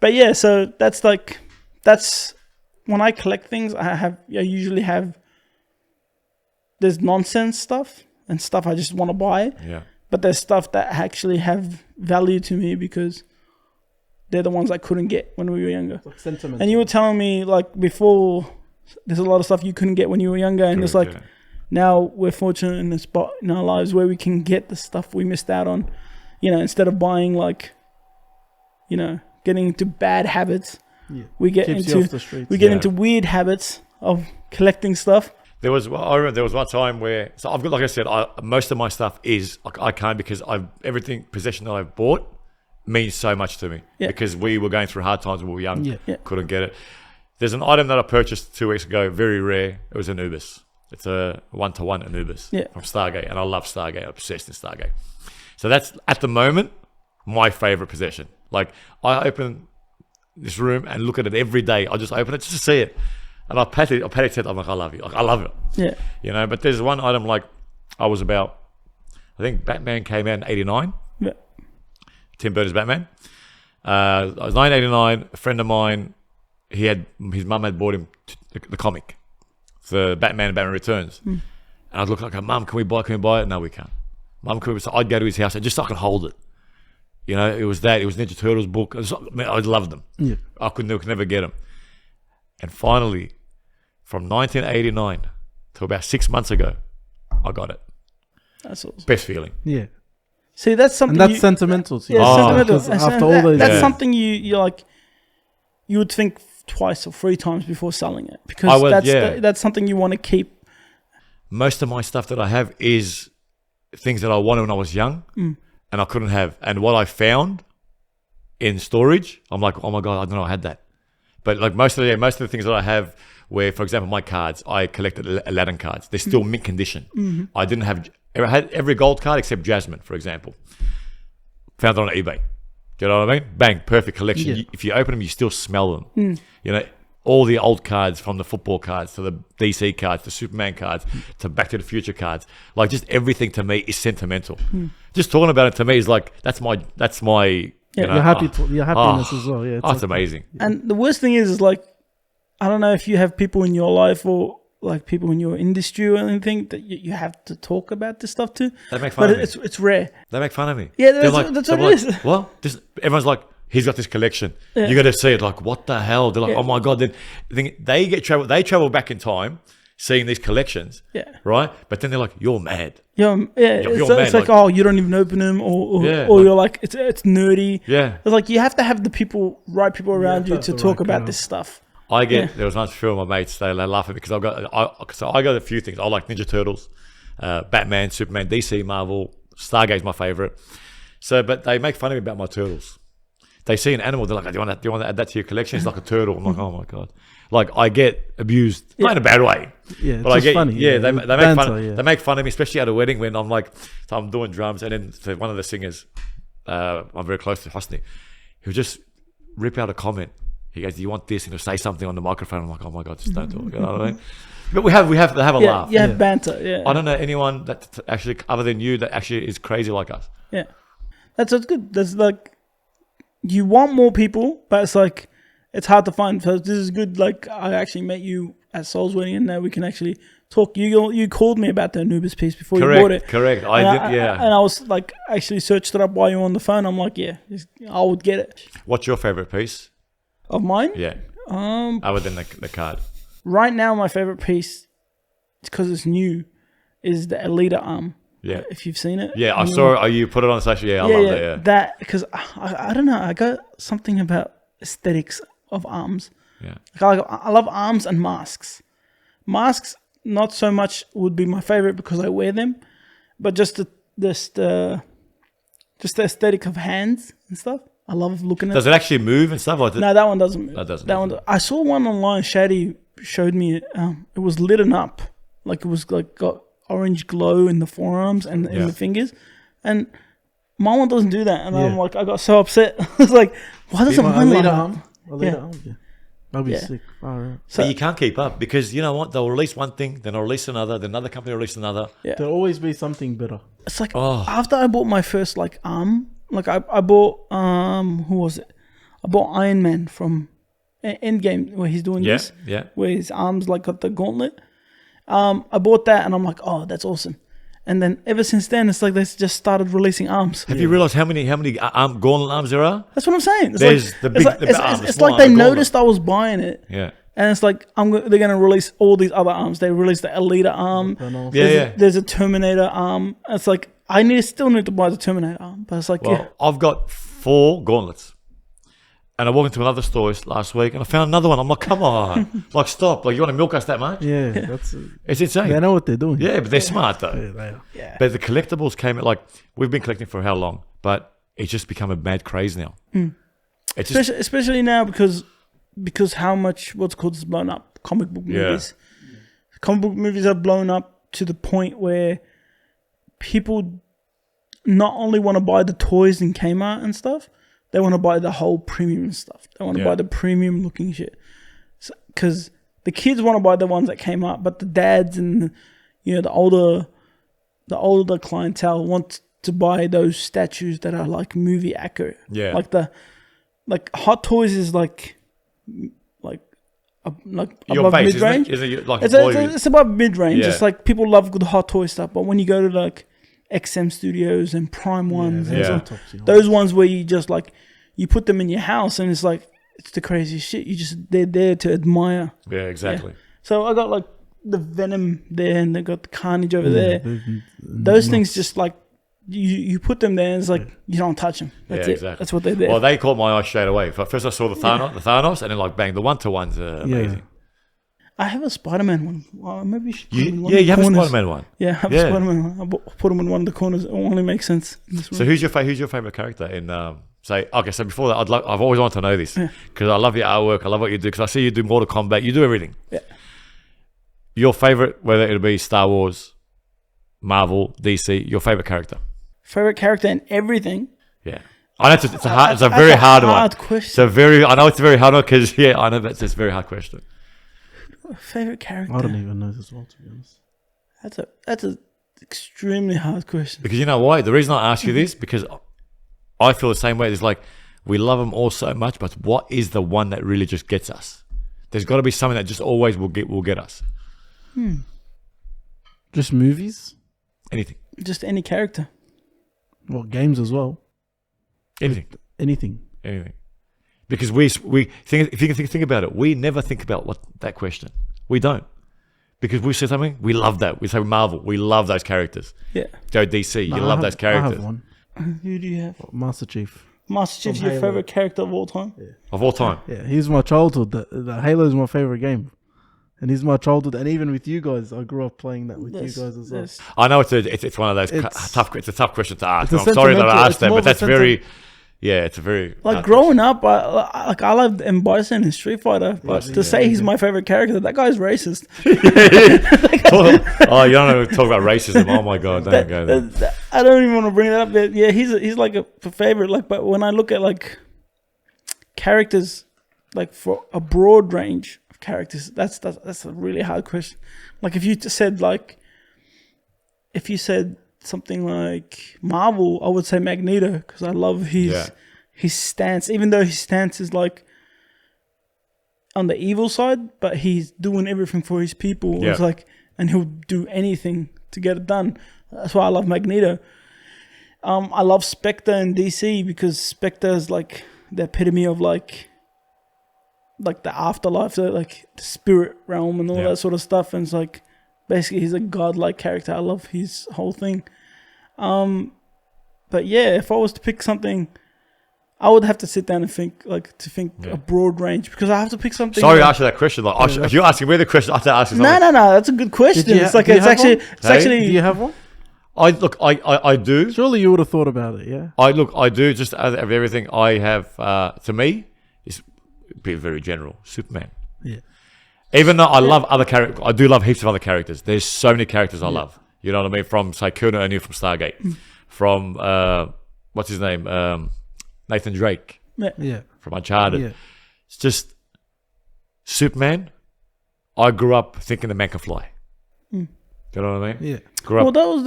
But yeah, so that's when I collect things, I usually have, there's nonsense stuff and stuff I just want to buy. Yeah. But there's stuff that actually have value to me because they're the ones I couldn't get when we were younger. Like sentiment. And you were telling me like before, there's a lot of stuff you couldn't get when you were younger. And it's like, now we're fortunate in a spot in our lives where we can get the stuff we missed out on, instead of buying like, getting into bad habits. Yeah. We get Keeps you off into the streets. into weird habits of collecting stuff. I remember there was one time where, so I've got, like I said, most of my stuff is, I can't because everything possession that I've bought means so much to me because we were going through hard times when we were young, couldn't get it. There's an item that I purchased 2 weeks ago, very rare. It was an Anubis. It's a 1-to-1 Anubis from Stargate, and I love Stargate. I'm obsessed in Stargate. So that's, at the moment, my favorite possession. Like, I open this room and look at it every day. I just open it just to see it. And I pat it, I'm like, I love you. Like, I love it. Yeah. But there's one item, like, I was about I think Batman came out in 89. Yeah. Tim Burton's Batman. It was 1989. A friend of mine, his mum had bought him the comic, the Batman Returns. And I'd look like, Mum, can we buy it? No, we can't. Mum, can we? So I'd go to his house and just so I could hold it. You know, it was Ninja Turtles book. I loved them. Yeah. I could never get them. And finally, from 1989 to about 6 months ago, I got it. That's awesome. Best feeling. Yeah. See, that's something. And that's sentimental. To you. Yeah, sentimental. Because after all those that's Yeah. something you like. You would think twice or three times before selling it, I because would, that's something you want to keep. Most of my stuff that I have is things that I wanted when I was young and I couldn't have. And what I found in storage, I'm like, oh my God, I don't know I had that. But like most of the things that I have, where, for example, my cards, I collected Aladdin cards. They're still mint condition. I didn't have, I had every gold card except Jasmine, for example. Found it on eBay. Do you know what I mean? Bang, perfect collection. Yeah. If you open them, you still smell them. You know, all the old cards, from the football cards to the DC cards, to Superman cards, to Back to the Future cards. Like, just everything to me is sentimental. Just talking about it to me is like, that's my you know, You're happy. Your happiness as well. Yeah. It's amazing. And the worst thing is like, I don't know if you have people in your life or like people in your industry or anything that you have to talk about this stuff to. They make fun of me. It's rare. They make fun of me. Yeah, They're that's they're what it is. Well, everyone's like, he's got this collection. Yeah. You got to see it. Like, what the hell? They're like, Yeah. oh my God. Then they travel back in time, seeing these collections. Yeah. Right. But then they're like, you're mad. Yeah, You're mad, it's like, like- oh, you don't even open them, or Yeah, you're like, it's nerdy. Yeah. It's like you have to have the right people around you that's to the talk right about crowd. this stuff. There was once a few of my mates, they laugh at me because I got a few things. I like Ninja Turtles, Batman, Superman, DC, Marvel, Stargate's my favorite. So, but they make fun of me about my turtles. They see an animal, they're like, do you want to add that to your collection? It's like a turtle. I'm like, oh my God. Like, I get abused, not in a bad way. Yeah, it's But I just get, funny. yeah, they make Banter, fun. yeah. They make fun of me, especially at a wedding when I'm like, so I'm doing drums, and then so one of the singers, I'm very close to Hosni, he'll just rip out a comment. He goes, "Do you want this?" And he'll say something on the microphone. I'm like, "Oh my God, just don't talk." You know what I mean? But we have to have a Yeah, laugh. you have banter. Yeah, I don't know anyone that actually, other than you, that actually is crazy like us. yeah. That's good. That's like, you want more people, but it's like, it's hard to find. So this is good. Like, I actually met you at Soul's wedding, and now we can actually talk. You called me about the Anubis piece before you bought it. Correct. And I did. Yeah. and I was like, actually searched it up while you were on the phone. I'm like, yeah, I would get it. What's your favorite piece? Of mine? Yeah. Other than the card. Right now, my favorite piece, because it's new, is the Alita arm. Yeah. If you've seen it. Yeah, I saw it. Oh, you put it on social. Yeah, I love that. Yeah. That, because I don't know, I got something about aesthetics of arms. Yeah. Like, I love arms and masks. Masks, not so much would be my favorite because I wear them, but just the aesthetic of hands and stuff. I love looking at. Does it actually move and stuff like that? No, that one doesn't move. That doesn't That move. one. I saw one online. Shady showed me. It was lit up, like it was like got orange glow in the forearms and in Yeah. the fingers, and my one doesn't do that. And I'm Yeah. like, I got so upset. I was like, why doesn't A mine like leader that? arm. A leader arm. Yeah. That'd be Yeah. sick. All right. So But you can't keep up because you know what? They'll release one thing, then they'll release another, then another company will release another. yeah, There'll always be something better. it's like Oh. after I bought my first like arm, like I bought who was it? I bought Iron Man from Endgame where he's doing Yeah, this. yeah. Where his arms like got the gauntlet. I bought that and I'm like, oh, that's awesome. And then ever since then, it's like they just started releasing arms. Have you realized how many gauntlet arms there are? That's what I'm saying. It's There's like, the it's big- like, the it's, arm, it's, the it's small like they arm, the gauntlet. noticed I was buying it, Yeah. and it's like they're gonna release all these other arms. They released the Alita arm. Panels. Yeah, yeah. There's a Terminator arm. It's like I still need to buy the Terminator arm, but it's like Well, I've got 4 gauntlets. And I walked into another store last week and I found another one. I'm like, come on. Like, stop. Like, you want to milk us that much? Yeah, that's. It's insane. They know what they're doing. Yeah, but they're smart though. Yeah, they are. yeah, But the collectibles came at like, we've been collecting for how long? But it's just become a mad craze now. It's just, especially now because how much what's called is blown up. Comic book Yeah. movies. Comic book movies have blown up to the point where people not only want to buy the toys in Kmart and stuff, they want to buy the whole premium stuff. They want to Yeah. buy the premium looking shit. Because the kids want to buy the ones that came out, but the dads and the older the older clientele want to buy those statues that are like movie accurate. Yeah. Like Hot Toys is like Your above base, mid range. isn't it? Like It's above mid range. Yeah. It's like people love good Hot Toy stuff, but when you go to like XM Studios and Prime ones, and Yeah. those ones where you just like you put them in your house and it's like it's the craziest shit. They're there to admire. Yeah, exactly. So I got like the Venom there, and they got the Carnage over there. Those things just like you put them there, and it's like you don't touch them. That's it. Exactly. That's what they're there. Well, they caught my eye straight away. First, I saw the Thanos, and then like bang, the 1-to-1's amazing. I have a Spider-Man one. Well, maybe you should put You, them in one yeah, of the you have a corners. Spider-Man one. Yeah, I have a Spider-Man one. I put them in one of the corners. It only makes sense. In this So room. who's your favorite character in? So before that, I've always wanted to know this because I love your artwork. I love what you do because I see you do Mortal Kombat. You do everything. Yeah. Your favorite, whether it'll be Star Wars, Marvel, DC, your favorite character. Favorite character in everything. Yeah, I know it's a very hard one. Hard question. I know it's a very hard one because I know that's a very hard question. Favorite character. I don't even know this well, to be honest. That's a extremely hard question. Because you know why? The reason I ask you this because I feel the same way. It's like we love them all so much, but what is the one that really just gets us? There's got to be something that just always will get us. Just movies? Anything. Just any character. Well, games as well. Anything. Anything. Because we think, if you can think about it, we never think about that question. We don't. Because we say something, we love that. We say Marvel, we love those characters. Yeah. Go DC, you love those I characters. have one. Who do you have? Master Chief. Master Chief's From your Halo. favorite character of all time? Yeah. Of all time. Yeah, he's my childhood. The Halo is my favorite game. And he's my childhood. And even with you guys, I grew up playing that with you guys as well. Yes. I know it's one of those It's it's a tough question to ask. it's a I'm sorry that I sentimental- asked that, it's more but of a that's very, it's a very Like hard growing up, I loved M. Bison in Street Fighter, but to say he's my favorite character, that guy's racist. Oh, you don't know talk about racism. Oh my god, don't go there. I don't even want to bring that up. But yeah, he's like a favorite. Like, but when I look at like characters, like for a broad range of characters, that's a really hard question. Like if you said something like Marvel, I would say Magneto because I love his stance. Even though his stance is like on the evil side, but he's doing everything for his people. Yeah. It's like, and he'll do anything to get it done. That's why I love Magneto. I love Spectre in DC because Spectre is like the epitome of like the afterlife, like the spirit realm and all that sort of stuff. And it's like basically he's a godlike character. I love his whole thing. But yeah, if I was to pick something, I would have to sit down and think a broad range because I have to pick something. Sorry, I asked you that question. Like, if you're asking me the question, I have to ask you something. No, that's a good question. Do you It's have actually. Do you have one? I do. Surely you would have thought about it, yeah? I do. Just out of everything I have, to me, it's very general. Superman. Yeah. Even though I love other characters, I do love heaps of other characters. There's so many characters I love. You know what I mean? From say Kuna O'Neill from Stargate, from what's his name, Nathan Drake Yeah. from Uncharted. Yeah. It's just Superman. I grew up thinking the man can fly. You know what I mean? Yeah. Grew up. Well, that was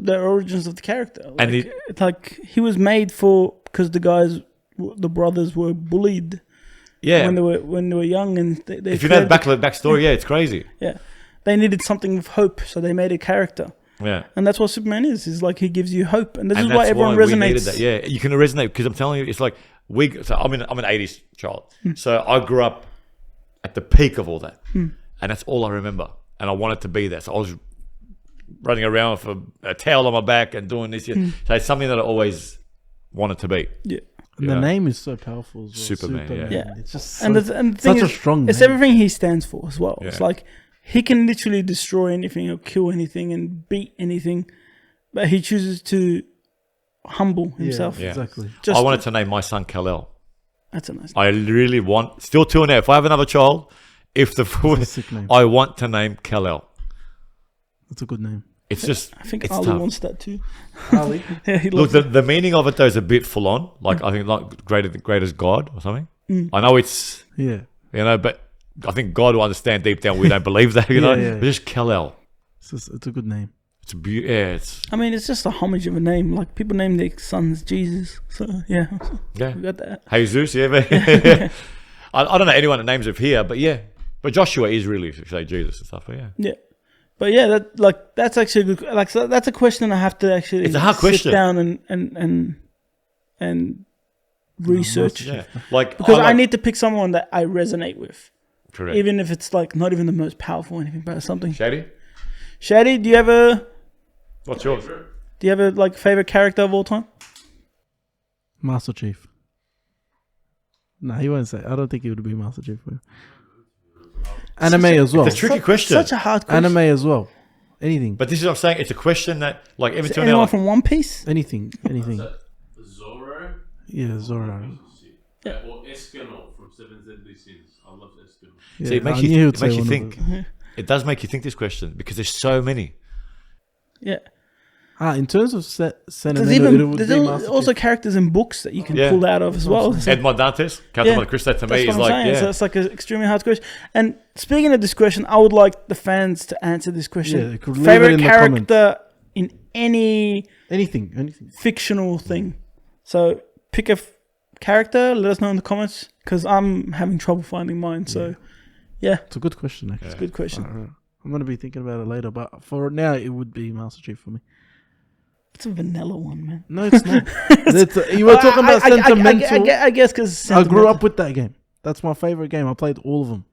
the origins of the character. And he was made because the brothers were bullied. Yeah. When they were young, and they If you know the backstory, it's crazy. Yeah, they needed something with hope, so they made a character. Yeah. And that's what Superman is. Is like he gives you hope, and this is that's why everyone we resonates. needed that. Yeah, you can resonate because I'm telling you, it's like So I'm an '80s child, so I grew up at the peak of all that, and that's all I remember. And I wanted to be there, so I was running around with a towel on my back and doing this. So it's something that I always wanted to be. Yeah. And the name is so powerful as well. Superman, yeah. It's just such a strong It's name. everything he stands for as well. Yeah. It's like he can literally destroy anything or kill anything and beat anything, but he chooses to humble himself. Yeah. Exactly. Just I wanted to name my son Kal-El. That's a nice. I really want, still till now, if I have another child, That's a sick name. I want to name Kal-El. That's a good name. It's just, I think it's Ali tough. wants that too. Ali? Yeah, he Look, loves the meaning of it though is a bit full on. Like I think like great as God or something. I know it's, Yeah. but I think God will understand deep down we don't believe that, you know. Yeah. But just Kal-El. It's a good name. It's I mean, it's just a homage of a name. Like people name their sons Jesus. So yeah, yeah. we got that. Jesus, yeah. But I don't know anyone that names it here, but yeah. But Joshua is really say Jesus and stuff. But yeah. Yeah. But yeah, that's actually a good. Like so that's a question I have to actually. It's a hard question. Sit down and research. Yeah. Like Because I need to pick someone that I resonate with, correct. even if it's like not even the most powerful or anything, but something. Shady. Shady, do you have a What's yours? like favorite character of all time? Master Chief. No, he won't say. I don't think he would be Master Chief. Anime as well. It's a tricky question. Such a hard question. Anime as well. Anything. But this is what I'm saying. It's a question that, like, every Is time anyone now, from One Piece? Anything. Zoro? Yeah, Zoro. Yeah. Or Eskimo from Seven Deadly Sins. I love Eskimo. Yeah, see, it makes I knew he you, would it say makes you one of think. those. It does make you think this question because there's so many. Yeah. In terms of There's sentimental, it would there's be Master also Chief. characters in books that you can Yeah. pull out of as well. So Edmond Dantes, Count of Monte Cristo, to me that's is what I'm like, saying. yeah. So it's like an extremely hard question. And speaking of this question, I would like the fans to answer this question. Yeah, they could leave it Favorite in the character in any Anything. fictional thing. So pick a character. Let us know in the comments because I'm having trouble finding mine. So yeah, It's a good question, actually. it's a good question. I'm going to be thinking about it later, but for now, it would be Master Chief for me. It's a vanilla one, man. No, it's not. You were talking about sentimental. I guess because I grew up with that game. That's my favorite game. I played all of them.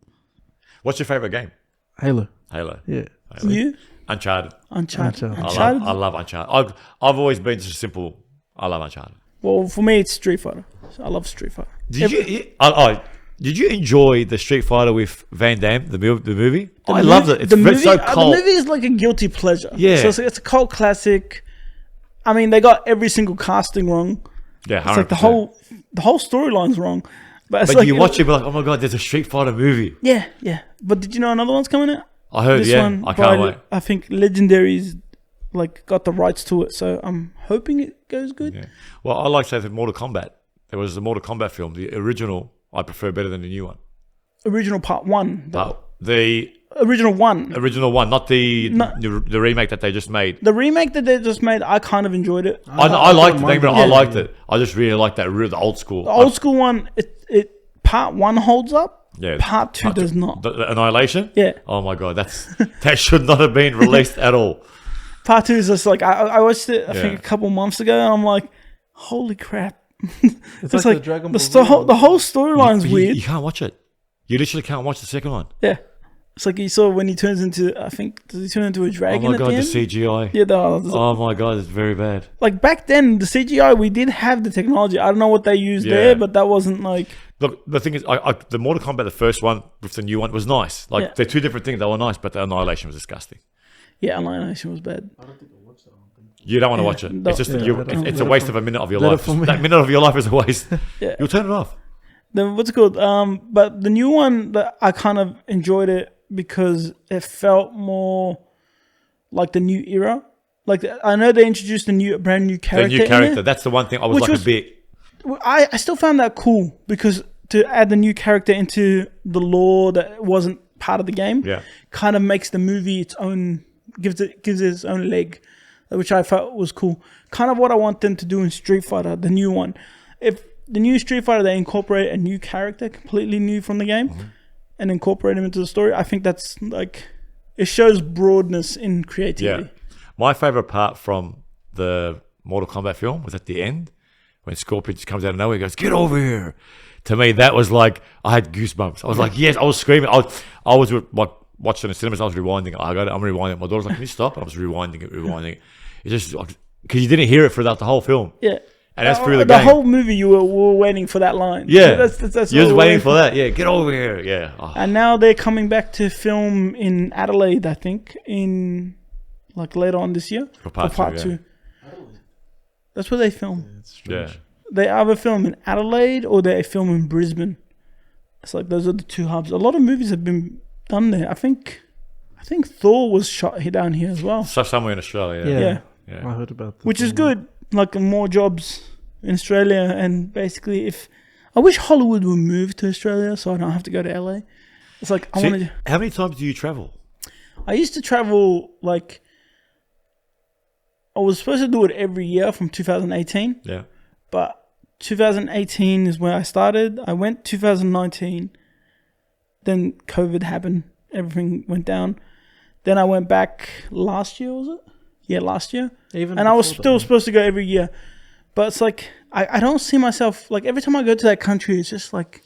What's your favorite game? Halo. Halo. Yeah. You Uncharted. Uncharted. I love Uncharted. I've always been just simple. I love Uncharted. Well, for me, it's Street Fighter. So I love Street Fighter. Did you enjoy the Street Fighter with Van Damme, the movie? I loved it. It's the movie, so cold. The movie is like a guilty pleasure. Yeah. So it's a cult classic. I mean, they got every single casting wrong. Yeah, 100%. It's like the whole storyline's wrong. But it's But like you watch it, be like, oh my god, there's a Street Fighter movie. Yeah, yeah. But did you know another one's coming out? I heard, I can't wait. I think Legendary's like got the rights to it, so I'm hoping it goes good. Yeah. Well, I like to say that Mortal Kombat. There was a Mortal Kombat film, the original. I prefer better than the new one. Original part one. The Original one. original one, not the remake that they just made. The remake that they just made, I kind of enjoyed it. I liked it. Yeah. I liked it. I just really liked that the old school. The old school one, it part one holds up. Yeah, Part two does not. The Annihilation. Yeah. Oh my god, that should not have been released at all. Part two is just like I watched it. I Yeah. think a couple months ago, and I'm like, holy crap! It's like the Dragon Ball Z the whole storyline's You weird. can't watch it. You literally can't watch the second one. Yeah, it's like you saw when he turns into. I think does he turn into a Oh dragon my at god, the the end? CGI. Yeah, Oh my god, it's very bad. like back then the CGI we did have the technology. I don't know what they used Yeah. there, but that wasn't like. Look, the thing is, the Mortal Kombat, the first one with the new one, was nice. Like Yeah. they're two different things. They were nice, but the Annihilation was disgusting. Yeah, Annihilation was bad. You don't want to Yeah, watch it. no, It's just yeah, it's a waste of a minute of your let it life. for me. That minute of your life is a waste. Yeah. You'll turn it off. Then what's it called? But the new one that I kind of enjoyed it because it felt more like the new era. Like I know they introduced a brand new The character. new character. In it. That's the one thing I was Which like was- a bit. I still found that cool because to add the new character into the lore that wasn't part of the game, Yeah. kind of makes the movie its own, gives it its own leg, which I felt was cool. Kind of what I want them to do in Street Fighter, the new one. If the new Street Fighter they incorporate a new character, completely new from the game, and incorporate him into the story, I think that's like it shows broadness in creativity. Yeah. My favorite part from the Mortal Kombat film was at the end when Scorpion just comes out of nowhere and goes, "Get over here." To me, that was like, I had goosebumps. I was like, yes, I was screaming. I was watching the cinemas, I was rewinding it. I'm rewinding it. My daughter's like, can you stop? And I was rewinding it. It's just, because you didn't hear it throughout the whole film. Yeah. And that's through the the game. whole movie you were waiting for that line. Yeah. That's You're what just we're waiting for that. Yeah, get over here. Yeah. Oh. And now they're coming back to film in Adelaide, I think, in like later on this year. For part two, That's where they film. Yeah. They either film in Adelaide or they film in Brisbane. It's like those are the two hubs. A lot of movies have been done there. I think Thor was shot here down here as well. So somewhere in Australia. Yeah. Yeah. I heard about that. Which is good. Like more jobs in Australia, and basically if I wish Hollywood would move to Australia so I don't have to go to LA. It's like I See, want to. how many times do you travel? I used to travel like I was supposed to do it every year from 2018, Yeah. but 2018 is where I started. I went 2019, then COVID happened, everything went down. Then I went back last year, was it? Yeah, last year. Even And I was before still that, supposed to go every year. But it's like, I don't see myself, like every time I go to that country, it's just like,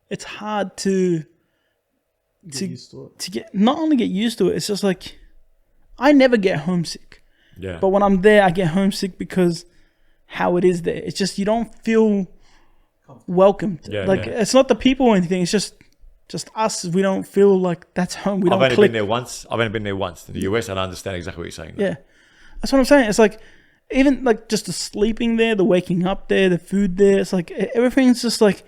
it's hard to get used to it. get, not only get used to it, it's just like, I never get homesick. Yeah. But when I'm there, I get homesick because how it is there. It's just, you don't feel welcomed. Yeah, like, yeah. it's not the people or anything. It's just us. We don't feel like that's home. We I've don't only click. been there once. I've only been there once in the US, and I understand exactly what you're saying. Yeah. That's what I'm saying. It's like, even like just the sleeping there, the waking up there, the food there. It's like, everything's just like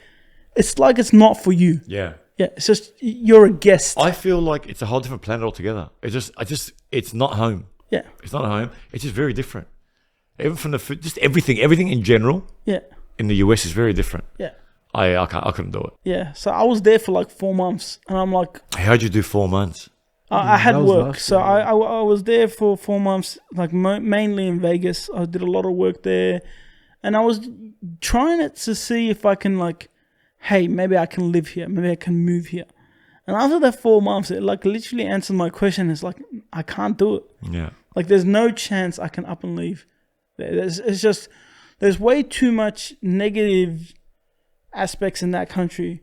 it's not for you. Yeah. Yeah. It's just, you're a guest. I feel like it's a whole different planet altogether. It's not home. Yeah. It's not home. It's just very different. Even from the food, just everything in general Yeah. in the US is very different. Yeah. I couldn't do it. Yeah. So I was there for like 4 months and I'm like, How'd you do 4 months? I had that was work, last so year, I was there for 4 months, like mainly in Vegas. I did a lot of work there, and I was trying it to see if I can like, hey, maybe I can live here, maybe I can move here. And after that 4 months, it like literally answered my question. It's like, I can't do it. Yeah. Like, there's no chance I can up and leave. It's just, there's way too much negative aspects in that country.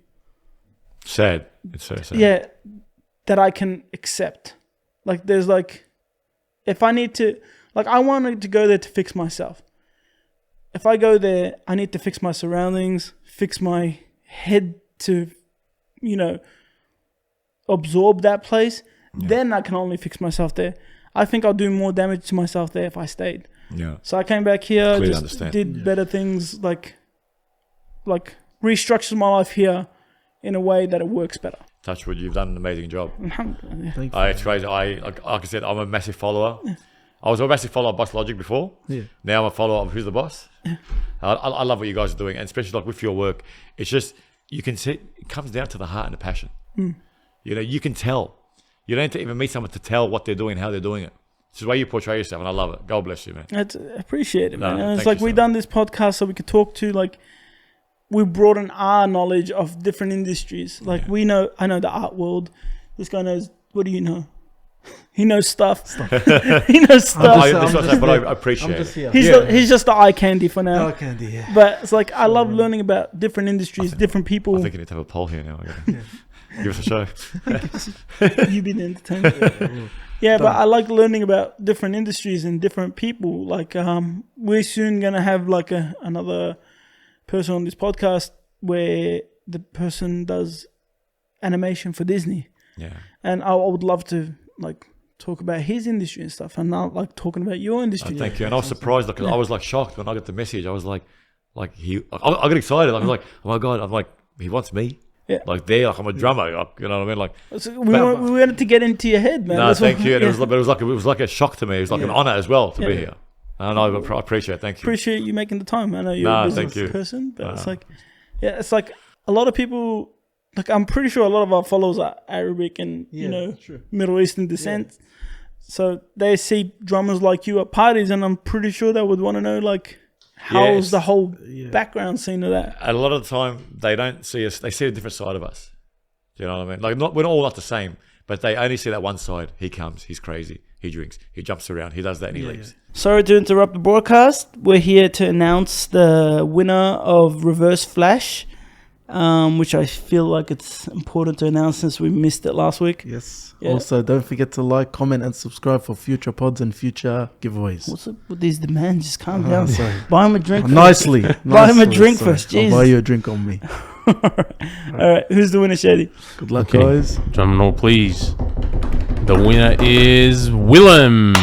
Sad. It's so sad. Yeah, that I can accept. Like, there's like, if I need to, like, I wanted to go there to fix myself. If I go there, I need to fix my surroundings, fix my head to, absorb that place. Yeah. Then I can only fix myself there. I think I'll do more damage to myself there if I stayed. Yeah. So I came back here, Clearly just understand. did better things, like restructured my life here in a way that it works better. Touchwood, you've done an amazing job. Alhamdulillah. Thank you. It's crazy. Like I said, I'm a massive follower. I was a massive follower of Bosslogic before. Yeah. Now I'm a follower of Who's the Boss. I love what you guys are doing, and especially like with your work. It's just, you can see it comes down to the heart and the passion. You can tell. You don't need to even meet someone to tell what they're doing, how they're doing it. It's the way you portray yourself, and I love it. God bless you, man. I appreciate it, No, man. no, And it's thank like you, we sir. done this podcast so we could talk to, like, we broaden our knowledge of different industries. Like, I know the art world. This guy knows, what do you know? He knows stuff. He knows stuff. But I appreciate I'm just it. here. He's just the eye candy for now. Oh, candy, yeah. But it's like, I love learning about different industries, different people. I think you need to have a poll here now. Give us a show. You've been entertained. Yeah, but I like learning about different industries and different people. Like, we're soon going to have like another person on this podcast where the person does animation for Disney. Yeah. And I would love to like talk about his industry and stuff, and not like talking about your industry. Thank you. And I was surprised because I was like shocked when I got the message. I was like I got excited. I was like, oh my God. I'm like, he wants me. Yeah. Like I'm a drummer. Like, you know what I mean? Like, So we wanted to get into your head, man. no, That's thank what- you. And yeah. it was like a shock to me. It was like an honor as well to be here. And I appreciate it. Thank you. Appreciate you making the time. I know you're Nah, a thank business you. person, but it's like, it's like a lot of people. Like, I'm pretty sure a lot of our followers are Arabic and true. Middle Eastern descent. So they see drummers like you at parties, and I'm pretty sure they would want to know like how's Yes. the whole background scene of that. And a lot of the time, they don't see us. They see a different side of us. Do you know what I mean? Like, we're all not the same, but they only see that one side. He comes, he's crazy, he drinks, he jumps around, he does that, and he leaves. Sorry to interrupt the broadcast. We're here to announce the winner of Reverse Flash, which I feel like it's important to announce since we missed it last week. Yes. Yeah. Also, don't forget to like, comment, and subscribe for future pods and future giveways. What's up with these demands? Just calm down. Sorry. Buy him a drink. Nicely. Buy him a nicely, drink sorry. first. I'll Jesus. buy you a drink on me. All right, who's the winner, Shady? Good luck, Okay. guys. Drum roll, please. The winner is Willem.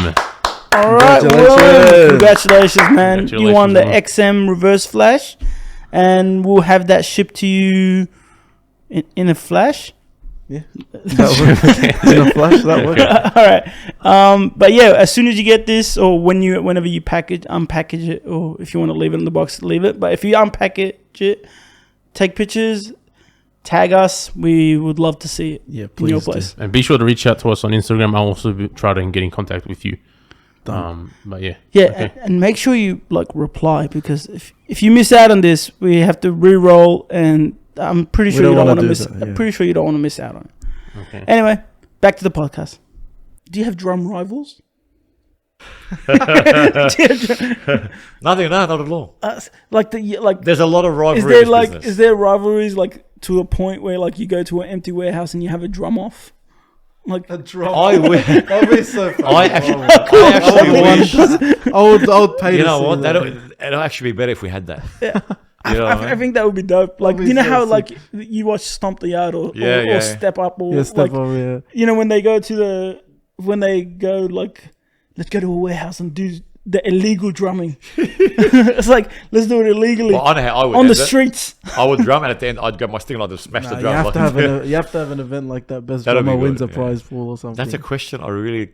All right, Congratulations. congratulations, man! You won the Congratulations, XM Reverse Flash, and we'll have that shipped to you in a flash. Yeah. That works. In a flash, that works. All right, but yeah, as soon as you get this, or whenever you unpackage it, or if you want to leave it in the box, leave it. But if you unpackage it, take pictures, tag us. We would love to see it Yeah, in your please do. place. And be sure to reach out to us on Instagram. I'll also try to get in contact with you. But yeah. Yeah, Okay. and make sure you like reply, because if you miss out on this, we have to re-roll, and I'm pretty sure you don't want to miss. I'm pretty sure you don't want to miss out on it. Okay. Anyway, back to the podcast. Do you have drum rivals? Nothing, no, not at all. Like There's a lot of rivalry. is in there this like business. is there rivalries like to a point where like you go to an empty warehouse and you have a drum off? Like A drop. I wish. That'd be so funny. I actually wish. I would pay. You to know see what? that. It'll actually be better if we had that. Yeah. You know what I I mean? think that would be dope. Like, That'd be you know so how sick. like you watch Stomp the Yard or Yeah. Step Up or Yeah, step like over. Yeah. you know when they go like let's go to a warehouse and do the illegal drumming. It's like let's do it illegally Well, I know how I would on the end it. streets. I would drum, and at the end, I'd grab my stick and I'd just smash Nah, the you drum. have to have you have to have an event like that. Best That'd be drummer good, wins a yeah. prize pool or something. That's a question I really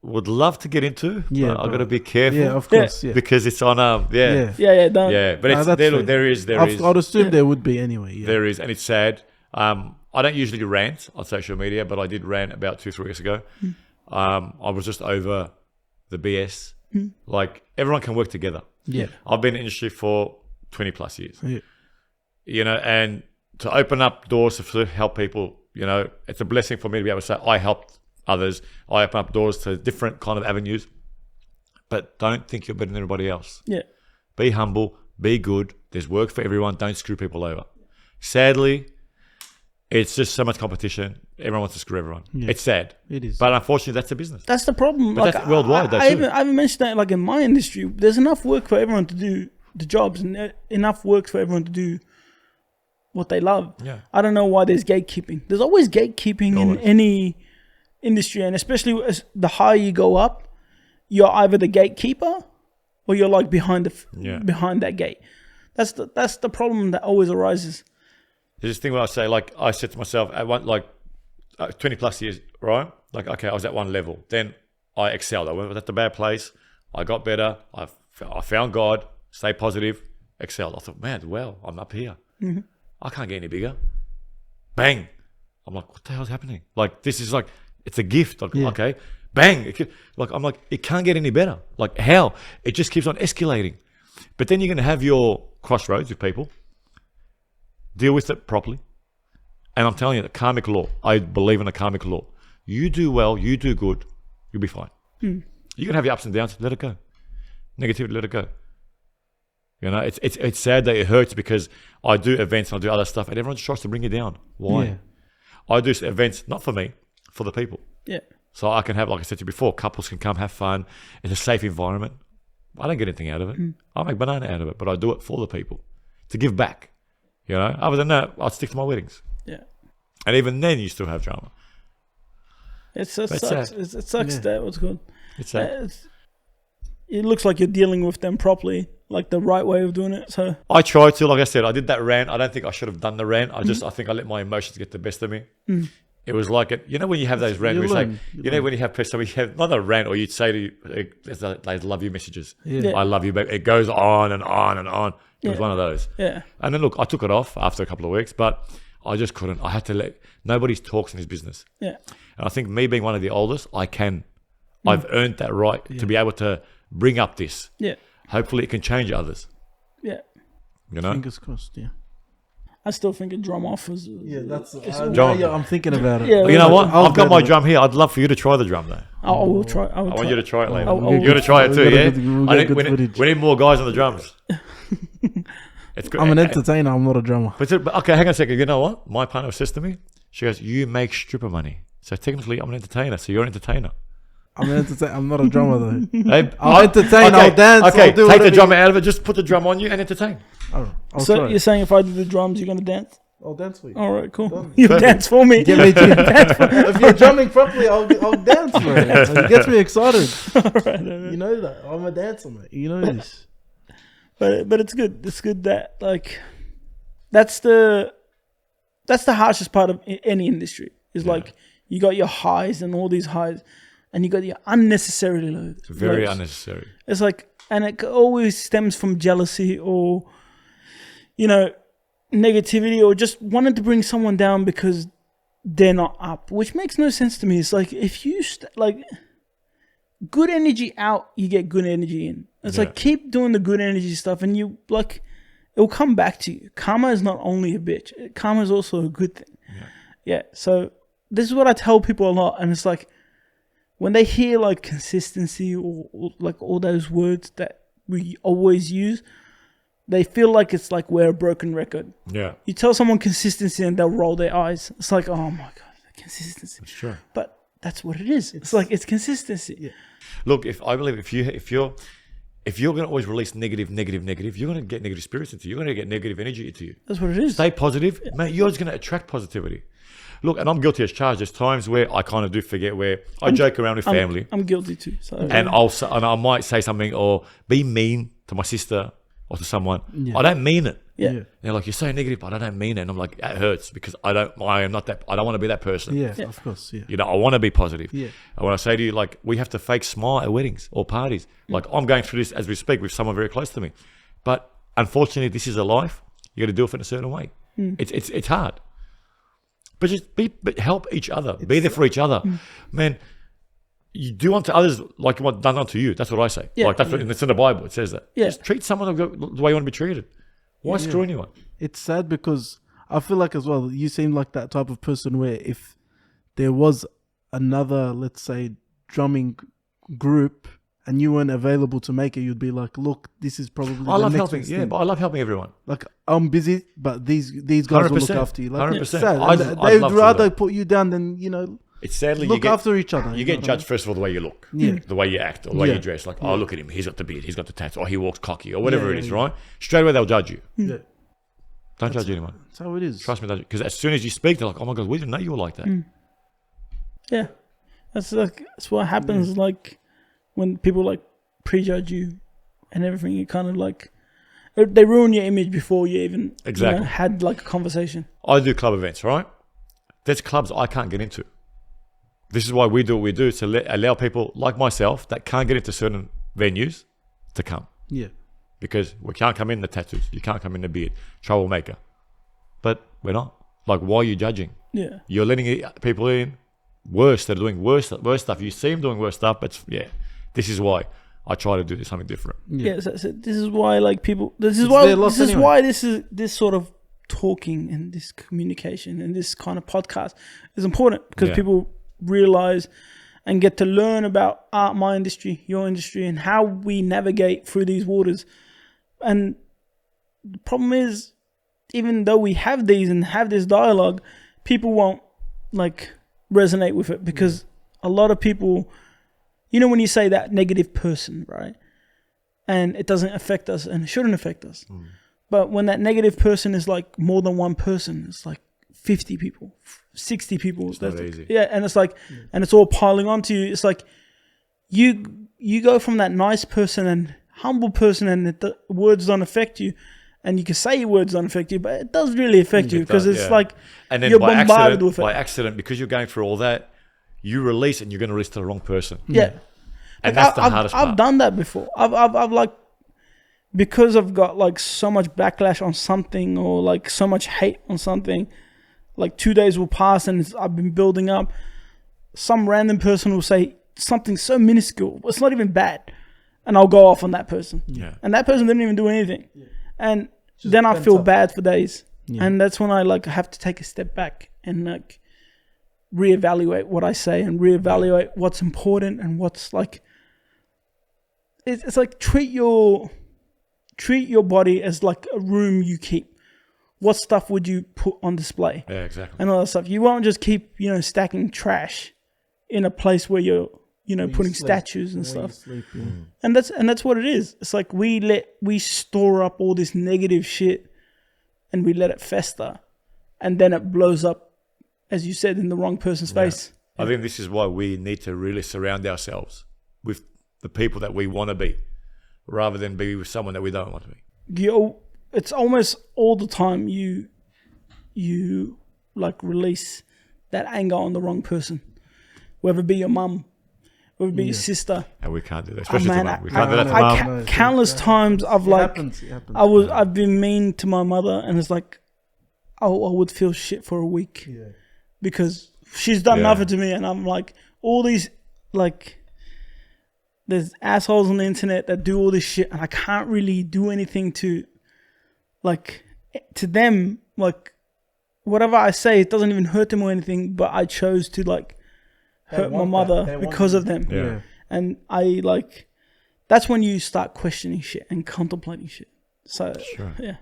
would love to get into. Yeah, I've got but- to be careful. Yeah, of course. Yeah. Because it's on Yeah. Yeah, don't. but Nah, it's that's there. fair. There is I'd assume there would be anyway. Yeah. there is, and it's sad. I don't usually rant on social media, but I did rant about 2-3 weeks ago. I was just over the BS. Like everyone can work together. Yeah. I've been in the industry for 20 plus years. Yeah. You know, and to open up doors to help people, you know, it's a blessing for me to be able to say I helped others. I open up doors to different kind of avenues. But don't think you're better than everybody else. Yeah. Be humble, be good. There's work for everyone. Don't screw people over. Sadly, it's just so much competition. Everyone wants to screw everyone. Yeah. It's sad. It is. But unfortunately, that's the business. That's the problem. But like that's worldwide, though, I too. haven't mentioned that. Like in my industry, there's enough work for everyone to do the jobs, and enough work for everyone to do what they love. Yeah. I don't know why there's gatekeeping. There's always gatekeeping in any industry, and especially as the higher you go up, you're either the gatekeeper or you're like behind behind that gate. That's the problem that always arises. There's this thing where I say, like, I said to myself, at one, 20 plus years, right? Like, okay, I was at one level. Then I excelled. I went at the bad place. I got better. I found God, stay positive, excelled. I thought, man, well, I'm up here. Mm-hmm. I can't get any bigger. Bang. I'm like, what the hell's happening? Like, this is like, it's a gift. Like, okay, bang. I'm like, it can't get any better. Like, how? It just keeps on escalating. But then you're going to have your crossroads with people. Deal with it properly. And I'm telling you, the karmic law, I believe in the karmic law. You do well, you do good, you'll be fine. You can have your ups and downs, let it go. Negativity, let it go. You know, it's sad that it hurts because I do events and I do other stuff and everyone just tries to bring you down. Why? Yeah. I do events, not for me, for the people. Yeah. So I can have, like I said to you before, couples can come have fun. It's a safe environment. I don't get anything out of it. I make banana out of it, but I do it for the people to give back. You know, other than that, I'd stick to my weddings. Yeah. And even then, you still have drama. It sucks. sad. It sucks that what's good. It's sad. It looks like you're dealing with them properly, like the right way of doing it. So I tried to, like I said, I did that rant. I don't think I should have done the rant. I think I let my emotions get the best of me. It was like it. You know when you have those rants, You where learn. you know when you have somebody have not a rant, or you'd say to you, "I love you" messages. Yeah. I love you, babe. It goes on and on and on. It was Yeah. one of those. yeah, And then look, I took it off after a couple of weeks, but I just couldn't. I had to let nobody talks in his business. yeah, And I think me being one of the oldest, I've earned that right to be able to bring up this. yeah, Hopefully, it can change others. yeah. You know. Fingers crossed. Yeah. I still think a drum off was. Yeah, that's. John. I'm thinking about it. Yeah, But you know what? I'll I've got get my it. drum here. I'd love for you to try the drum though. I will try. I will I try. want you to try it later. I'll- You're gonna try it too, we yeah? got good footage. We need more guys on the drums. It's good. I'm an entertainer. I'm not a drummer. But okay, hang on a second. You know what? My partner says to me, she goes, "You make stripper money, so technically I'm an entertainer. So you're an entertainer." I'm an entertainer. I'm not a drummer though. Hey, I'll entertain. okay, I'll dance. Okay, I'll do take whatever the drummer out of it. Just put the drum on you and entertain. I'll So try. you're saying if I do the drums, you're gonna dance? I'll dance for you. All right, cool. You Perfect. dance for me. Get me to if you're drumming properly, I'll dance for it. It gets me excited. You know that I'm a dancer, mate. You know this. But it's good. It's good that like that's the harshest part of any industry. Is like you got your highs and all these highs, and you got your unnecessary lows. It's very lows. unnecessary. It's like, and it always stems from jealousy or, you know, negativity or just wanting to bring someone down because they're not up, which makes no sense to me. It's like if you good energy out, you get good energy in. It's like keep doing the good energy stuff, and you like it will come back to you. Karma is not only a bitch; karma is also a good thing. Yeah. So this is what I tell people a lot, and it's like when they hear like consistency or like all those words that we always use, they feel like it's like we're a broken record. Yeah. You tell someone consistency and they'll roll their eyes. It's like, oh my god, consistency. That's true. But that's what it is. It's like it's consistency. Yeah. Look, I believe if you're going to always release negative, you're going to get negative spirits into you. You're going to get negative energy into you. That's what it is. Stay positive, mate. You're just going to attract positivity. Look, and I'm guilty as charged. There's times where I kind of do forget where I joke around with family. I'm guilty too. So And I might say something or be mean to my sister or to someone. I don't mean it. Yeah. They're like, you're so negative, but I don't mean it. And I'm like, that hurts because I don't want to be that person. Yeah, of course. Yeah. You know, I want to be positive. Yeah. And when I say to you, like, we have to fake smile at weddings or parties. Like, I'm going through this as we speak with someone very close to me. But unfortunately, this is a life. You got to do it in a certain way. It's hard. But but help each other. Be there for each other. Man, you do unto others like you want done unto you. That's what I say. Yeah. Like that's what it's in the Bible. It says that. Yeah. Just treat someone the way you want to be treated. Why screw anyone? It's sad because I feel like as well, you seem like that type of person where if there was another, let's say, drumming group and you weren't available to make it, you'd be like, look, this is probably I the love next helping. best Yeah, thing. but I love helping everyone. Like, I'm busy, but these guys will look 100%, after you. Like, 100%. it's sad. I'd And love they'd to do rather that. put you down than, you know, It's sadly look after each other. You get judged first of all the way you look, Yeah. the way you act, or the way Yeah. you dress. Like, oh, look at him, he's got the beard, he's got the tats, or he walks cocky, or whatever it is, right? Straight away they'll judge you. Yeah. Don't judge anyone. That's how it is. Trust me, because as soon as you speak, they're like, oh my god, we didn't know you were like that. yeah, that's what happens. Like when people like prejudge you and everything, you kind of like they ruin your image before you even Exactly. had like a conversation. I do club events, right? There's clubs I can't get into. This is why we do what we do, to allow people like myself that can't get into certain venues to come. Yeah. Because we can't come in the tattoos, you can't come in the beard, troublemaker. But we're not. Like, why are you judging? Yeah, You're letting people in worse. They're doing worse stuff. You see them doing worse stuff, but this is why I try to do something different. yeah. So this is why like people. This is It's why. their loss This is anyway. why this sort of talking and this communication and this kind of podcast is important because Yeah. people realize and get to learn about my industry, your industry, and how we navigate through these waters. And the problem is, even though we have these and have this dialogue, people won't like resonate with it because a lot of people, you know, when you say that negative person, right? And it doesn't affect us and it shouldn't affect us. But when that negative person is like more than one person, it's like 50 people, 60 people. It's not easy. Yeah, and it's like, and it's all piling onto you. It's like you go from that nice person and humble person, and the words don't affect you, and you can say your words don't affect you, but it does really affect you because it's like and then you're by bombarded with it. accident, because you're going through all that, you release and you're going to release to the wrong person. Yeah, And Like, that's the hardest part. I've done that before. I've like, because I've got like so much backlash on something or like so much hate on something, like 2 days will pass and I've been building up. Some random person will say something so minuscule, it's not even bad, and I'll go off on that person. Yeah. And that person didn't even do anything. And then I feel bad for days. Yeah. And that's when I like have to take a step back and like reevaluate what I say and reevaluate what's important and what's like. It's like treat your body as like a room you keep. What stuff would you put on display Yeah, exactly. and all that stuff? You won't just keep stacking trash in a place where you're putting sleep. statues and Where you stuff. sleep, yeah. And that's what it is. It's like we store up all this negative shit and we let it fester, and then it blows up, as you said, in the wrong person's face. I think this is why we need to really surround ourselves with the people that we want to be, rather than be with someone that we don't want to be. It's almost all the time you like release that anger on the wrong person, whether it be your mum, whether it be your sister. And we can't do that, especially man, to mum. We can't do that to I mum. can't- Countless times I've It like happens. I've been mean to my mother, and it's like I would feel shit for a week Yeah. because she's done Yeah. nothing to me, and I'm like all these like there's assholes on the internet that do all this shit, and I can't really do anything to, like, to them, like, whatever I say, it doesn't even hurt them or anything, but I chose to, like, hurt my mother because of them. Yeah. And I, like, that's when you start questioning shit and contemplating shit. So, Sure. yeah.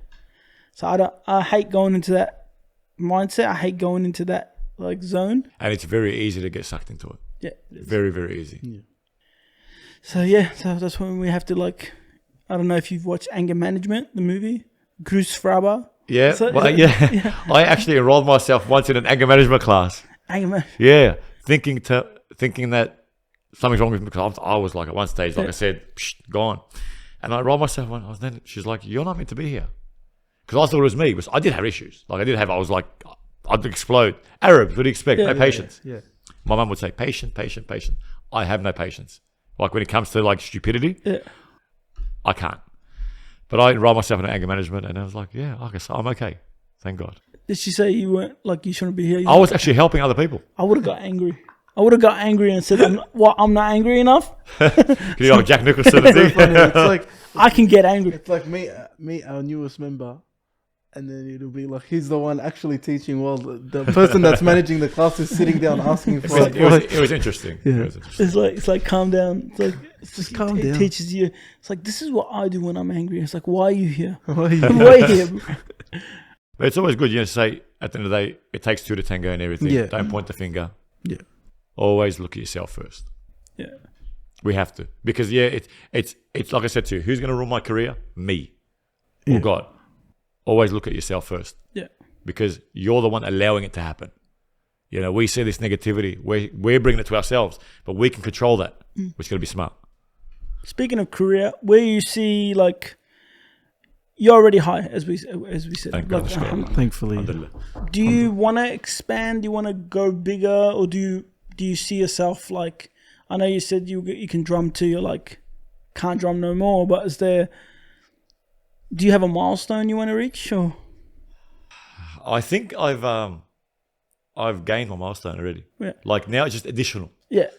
So I hate going into that mindset. I hate going into that, like, zone. And it's very easy to get sucked into it. Yeah. Very, very easy. Yeah. So that's when we have to, like, I don't know if you've watched Anger Management, the movie, Grußfraber. Yeah, So- well, yeah. I actually enrolled myself once in an anger management class. Anger Man. Yeah, thinking that something's wrong with me because I was like at one stage, like I said, gone. And I enrolled myself. And then she's like, "You're not meant to be here," because I thought it was me. But I did have issues. Like I was like, I'd explode. Arabs, what do you expect? Yeah, no yeah, patience. Yeah. My mum would say, "Patient, patient, patient." I have no patience. Like when it comes to like stupidity, Yeah. I can't. But I enrolled myself in anger management, and I was like, "Yeah, I guess I'm okay. Thank God." Did she say you weren't, like, you shouldn't be here? I was actually helping other people. I would have got angry. I would have got angry and said, I'm not angry enough? You know, Jack Nicholson thing. It's like I can get angry. it's like me, our newest member, and then it'll be like he's the one actually teaching while the person that's managing the class is sitting down asking for advice. It was interesting. Yeah. It was interesting. It's like calm down. It's like Just calm it down. teaches you. It's like, this is what I do when I'm angry. It's like, why are you here? Why are you- Why are you here? bro? But it's always good, you know, to say at the end of the day, it takes two to tango and everything. Yeah. Don't point the finger. Yeah. Always look at yourself first. Yeah. We have to. Because it's like I said to you, who's gonna rule my career? Me. Yeah. Or God. Always look at yourself first. Yeah. Because you're the one allowing it to happen. You know, we see this negativity, we're bringing it to ourselves, but we can control that. Which is gonna be smart. Speaking of career, where you see, like, you're already high, as we said. Thank Like, God. Thankfully. Alhamdulillah. do you want to expand? Do you want to go bigger, or do you see yourself, like? I know you said you can drum till you're like can't drum no more, but do you have a milestone you want to reach? Or I think I've gained my milestone already. Yeah. Like now it's just additional. yeah,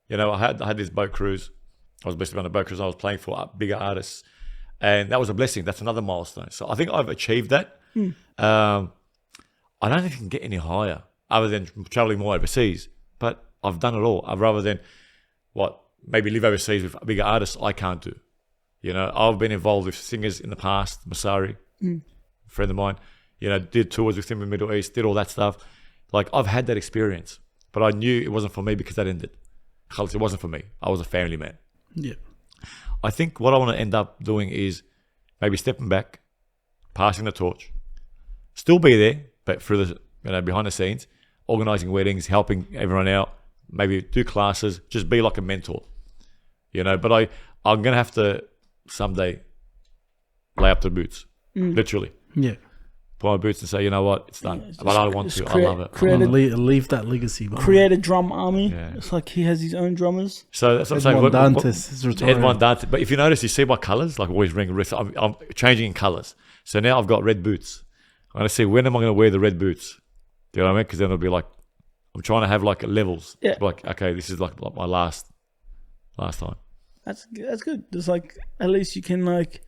You know, I had this boat cruise. I was basically on a boat cruise. I was playing for bigger artists, and that was a blessing. That's another milestone. So I think I've achieved that. I don't think I can get any higher other than traveling more overseas. But I've done it all. Rather than maybe live overseas with bigger artists, I can't do. You know, I've been involved with singers in the past. Masari, a friend of mine. You know, did tours with him in the Middle East. Did all that stuff. Like I've had that experience, but I knew it wasn't for me because that ended. It wasn't for me. I was a family man. Yeah. I think what I want to end up doing is maybe stepping back, passing the torch, still be there, but through the behind the scenes, organizing weddings, helping everyone out, maybe do classes, just be like a mentor, you know. But I'm gonna have to someday lay up the boots, literally Yeah. put my boots and say, you know what, it's done. just But I want just to. I love it. Leave that legacy behind. create a drum army. Yeah. It's like he has his own drummers. So that's what I'm saying. Edmond Dantes is retiring. Edmond Dantes. But if you notice, you see my colours, like always ring wrist. I'm changing in colours. So now I've got red boots. I'm going to see when am I going to wear the red boots? Do you know what I mean? Because then it'll be like, I'm trying to have like levels. Yeah. Like, okay, this is like my last time. That's good. There's like, at least you can, like,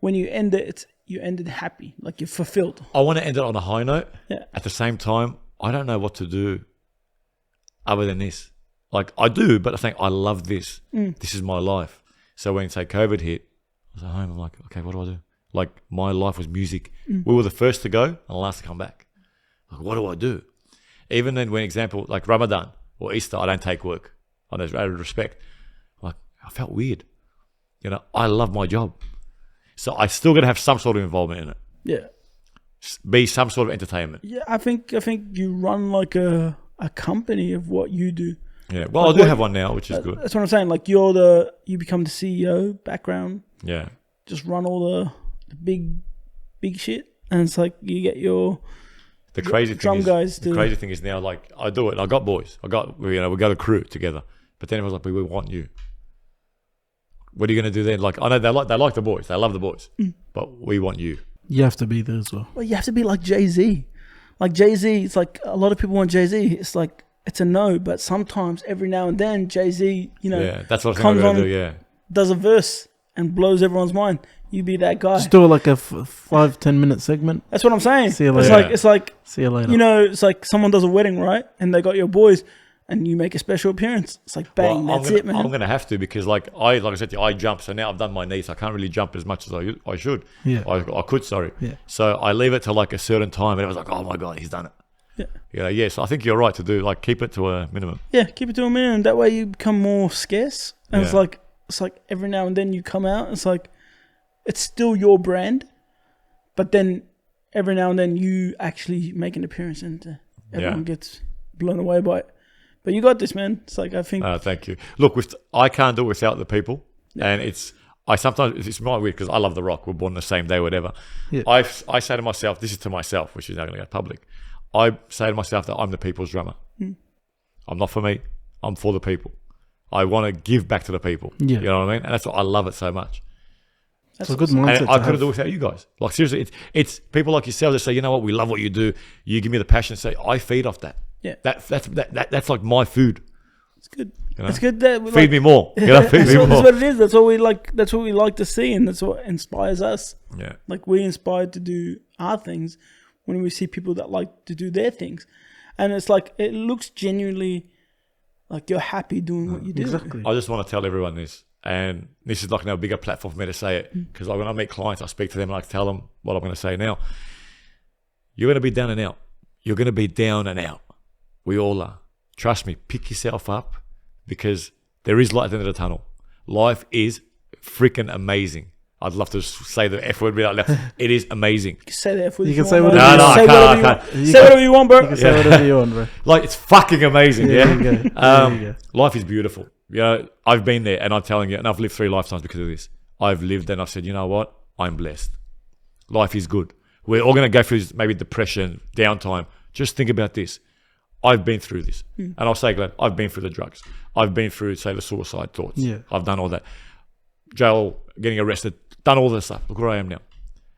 when you end it, you ended happy, like you're fulfilled. I want to end it on a high note. Yeah. At the same time, I don't know what to do other than this. Like I do, but I think I love this. This is my life. So when say COVID hit, I was at home. I'm like, okay, what do I do? Like my life was music. We were the first to go and the last to come back. Like, what do I do? Even then, when example like Ramadan or Easter, I don't take work. I know, out of respect. Like I felt weird. You know, I love my job, so I still got to have some sort of involvement in it. Yeah. Be some sort of entertainment. Yeah, I think you run like a company of what you do. Yeah. Well, Like I do what- have one now, which is good. That's what I'm saying. Like you become the CEO background, Yeah. just run all the big shit, and it's like you get your The crazy thing drum is, guys the to- crazy thing is now, like I do it. I got boys. We got a crew together. But then it was like, we want you. What are you going to do then? Like I know they like the boys. They love the boys. But we want you. You have to be there as well. Well, you have to be like Jay-Z. Like Jay-Z, it's like a lot of people want Jay-Z. It's like it's a no. But sometimes, every now and then, Jay-Z, Yeah, that's what I think I'm comes going to on, do, yeah. does a verse and blows everyone's mind. You be that guy. Just do it like a 5-10 minute segment. That's what I'm saying. See you It's later. it's like See you later. it's like someone does a wedding, right? And they got your boys, and you make a special appearance. It's like bang, Well, that's it, man. I'm going to have to because like I said to you, I jump. So now I've done my knees. So I can't really jump as much as I should. Yeah. I could, sorry. Yeah. So I leave it to like a certain time and everyone's like, oh my God, he's done it. Yeah. Yeah. So I think you're right to do, like, keep it to a minimum. Yeah, keep it to a minimum. That way you become more scarce. And Yeah. it's like every now and then you come out. It's like it's still your brand, but then every now and then you actually make an appearance and everyone gets blown away by it. But you got this, man. It's like I think. Thank you. Look, I can't do it without the people, and it's my weird because I love The Rock. We're born the same day, whatever. Yeah. I say to myself, this is to myself, which is now going to go public. I say to myself that I'm the people's drummer. I'm not for me. I'm for the people. I want to give back to the people. Yeah. You know what I mean? And that's what I love it so much. It's a good mindset. And I couldn't do it without you guys. Like, seriously, it's people like yourselves that say, you know what, we love what you do. You give me the passion. Say, I feed off that. Yeah. That's like my food. It's good. You know? It's good that Feed me more. You know, feed that's, me what, more. that's what it is. That's what we like. That's what we like to see, and that's what inspires us. Yeah. Like we're inspired to do our things when we see people that like to do their things, and it's like it looks genuinely like you're happy doing what you do. Exactly. I just want to tell everyone this, and this is like now a bigger platform for me to say it, because like when I meet clients, I speak to them and I tell them what I'm going to say now. You're going to be down and out. You're going to be down and out. We all are. Trust me, pick yourself up, because there is light at the end of the tunnel. Life is freaking amazing. I'd love to say the F word without left. It is amazing. You can say that if we You can want, say bro. whatever No, you no, want. I can't. Say whatever you want, bro. You can say whatever you want, bro. Like, it's fucking amazing, yeah? There you go. There you go. Life is beautiful. You know, I've been there, and I'm telling you, and I've lived 3 lifetimes because of this. I've lived and I've said, you know what? I'm blessed. Life is good. We're all going to go through this, maybe depression, downtime. Just think about this. I've been through this. And I'll say, Glenn, I've been through the drugs. I've been through, say, the suicide thoughts. Yeah. I've done all that. Jail, getting arrested, done all this stuff. Look where I am now.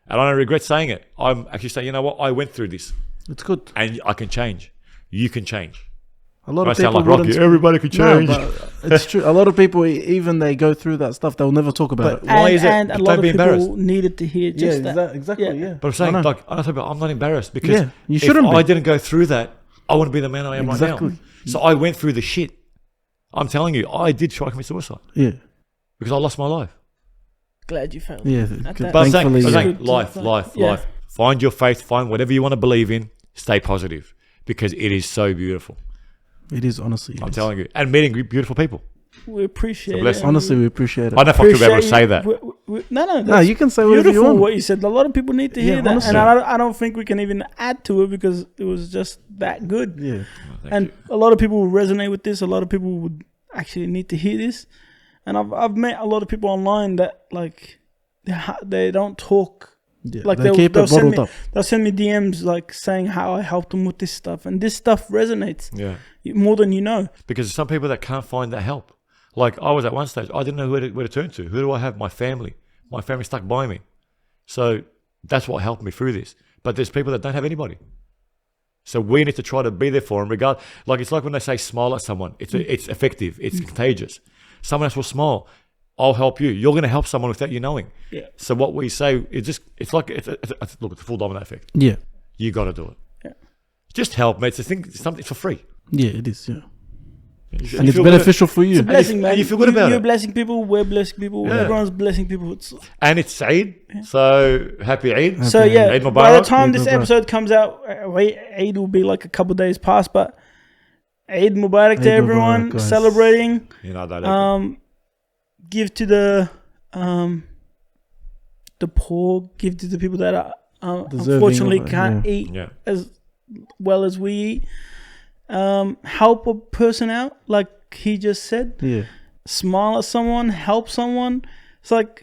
And I don't regret saying it. I'm actually saying, you know what? I went through this. It's good. And I can change. You can change. A lot I of sound people like Rocky. wouldn't- Everybody can change. No, but it's true. A lot of people, even they go through that stuff, they'll never talk about But it. why is it? And a Don't lot of be people embarrassed. needed to hear just that. Exactly. Yeah. Yeah. But I'm saying, I know. like, I'm not embarrassed, because Yeah, you shouldn't if be. I didn't go through that, I wouldn't be the man I am right now. Exactly. So I went through the shit. I'm telling you, I did try to commit suicide Yeah. because I lost my life. Glad you failed. Yeah. At good. that. But I'm saying, Thankfully, yeah. Yeah. life. Find your faith, find whatever you want to believe in, stay positive, because it is so beautiful. It is, honestly. I'm telling you. And meeting beautiful people. We appreciate It's a blessing. it. Honestly, we appreciate it. I don't know if I could be able to say that. No, No, you can say whatever you beautiful want. what you said. A lot of people need to hear Yeah, that, honestly. and I don't think we can even add to it because it was just that good. Yeah. And a lot of people will resonate with this. A lot of people would actually need to hear this. And I've met a lot of people online that like they don't talk. Yeah. Like they keep they'll it send bottled me, up. they'll send me DMs like saying how I helped them with this stuff, and this stuff resonates Yeah. more than you know. Because there's some people that can't find that help. Like I was at one stage, I didn't know where to turn to. Who do I have? My family. My family stuck by me. So that's what helped me through this. But there's people that don't have anybody. So we need to try to be there for them. Like it's like when they say smile at someone. It's effective. It's contagious. Someone else will smile. I'll help you. You're going to help someone without you knowing. Yeah. So what we say, it's a full domino effect. Yeah. You got to do it. Yeah. Just help, mate. It's a thing. It's something. It's for free. Yeah, it is. Yeah. And And it's beneficial for you. It's a blessing, and man. you feel good about You're it. blessing people. We're blessing people. Yeah. Everyone's blessing people. And it's Eid. So happy Eid. So Happy yeah, Eid Mubarak. by the time Eid this Mubarak. episode comes out, Eid will be like a couple days past. But Eid Mubarak to Eid Mubarak, everyone guys. celebrating. You know that. Give to the poor. Give to the people that are Deserving unfortunately of it, can't yeah. eat Yeah. as well as we eat. Help a person out, like he just said. Yeah. Smile at someone, help someone. It's like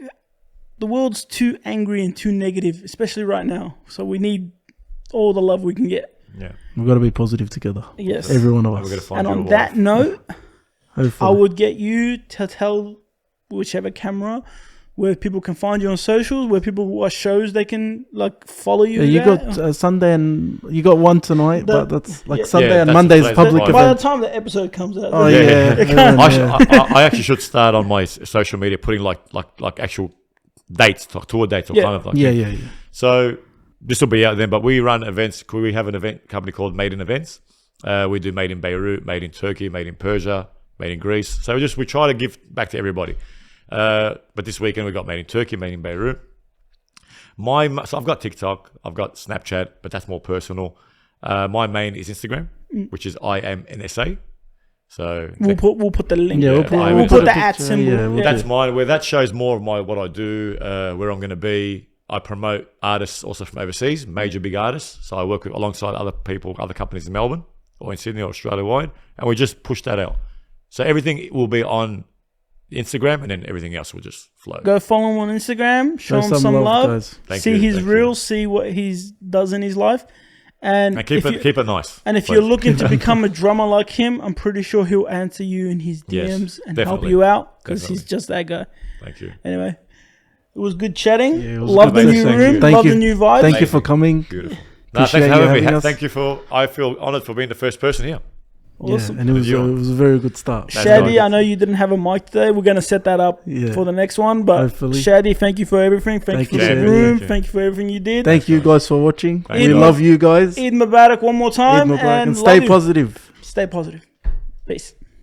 the world's too angry and too negative, especially right now. So we need all the love we can get. Yeah. We've got to be positive together. Yes. Every one of We're us. gonna find And your on life. that note, I Hopefully. would get you to tell whichever camera where people can find you on socials, where people watch shows they can like follow you. Yeah, you at? got Sunday and you got one tonight, but that's like yeah. Sunday Yeah, and that's Monday's the public place. By the event. time the episode comes out, Oh Yeah, yeah, yeah. everyone, yeah. I actually should start on my social media putting like actual dates, like tour dates, or Yeah. kind of like. Yeah. So this will be out then, but we run events. We have an event company called Made in Events. We do Made in Beirut, Made in Turkey, Made in Persia, Made in Greece. So we try to give back to everybody. But this weekend we got Made in Turkey, Made in Beirut. So I've got TikTok, I've got Snapchat, but that's more personal. My main is Instagram, which is IAMNSA. So we'll put the link. Yeah, we'll put a the at picture, symbol. yeah, we'll that's mine. Where that shows more of what I do, where I'm going to be. I promote artists also from overseas, major big artists. So I work alongside other people, other companies in Melbourne or in Sydney or Australia wide, and we just push that out. So everything will be on Instagram, and then everything else will just flow. Go follow him on Instagram. Show him some love. guys. Thank See you, his thank reels. See what he does in his life. And keep it nice. And if please. you're looking to become a drummer like him, I'm pretty sure he'll answer you in his DMs Yes, and help definitely. you out because he's Definitely. just that guy. Thank you. Anyway, it was good chatting. Yeah, it was Love the good. new Thank room. you. Thank Love you. the new vibe. Thank you for coming. Beautiful. Appreciate Thanks for you having me. having us. Thank you I feel honoured for being the first person here. Awesome. Yeah, and it was a very good start. That's Shadi, nice. I know you didn't have a mic today. We're going to set that up Yeah. for the next one. But Hopefully. Shadi, thank you for everything. Thank you for Thank the you, Shadi. room. Thank you. Thank you for everything you did. Thank you guys for watching. Thank We you. love you guys. Eid Mubarak one more Eid time. Mubarak. And And stay love you. positive. Stay positive. Peace.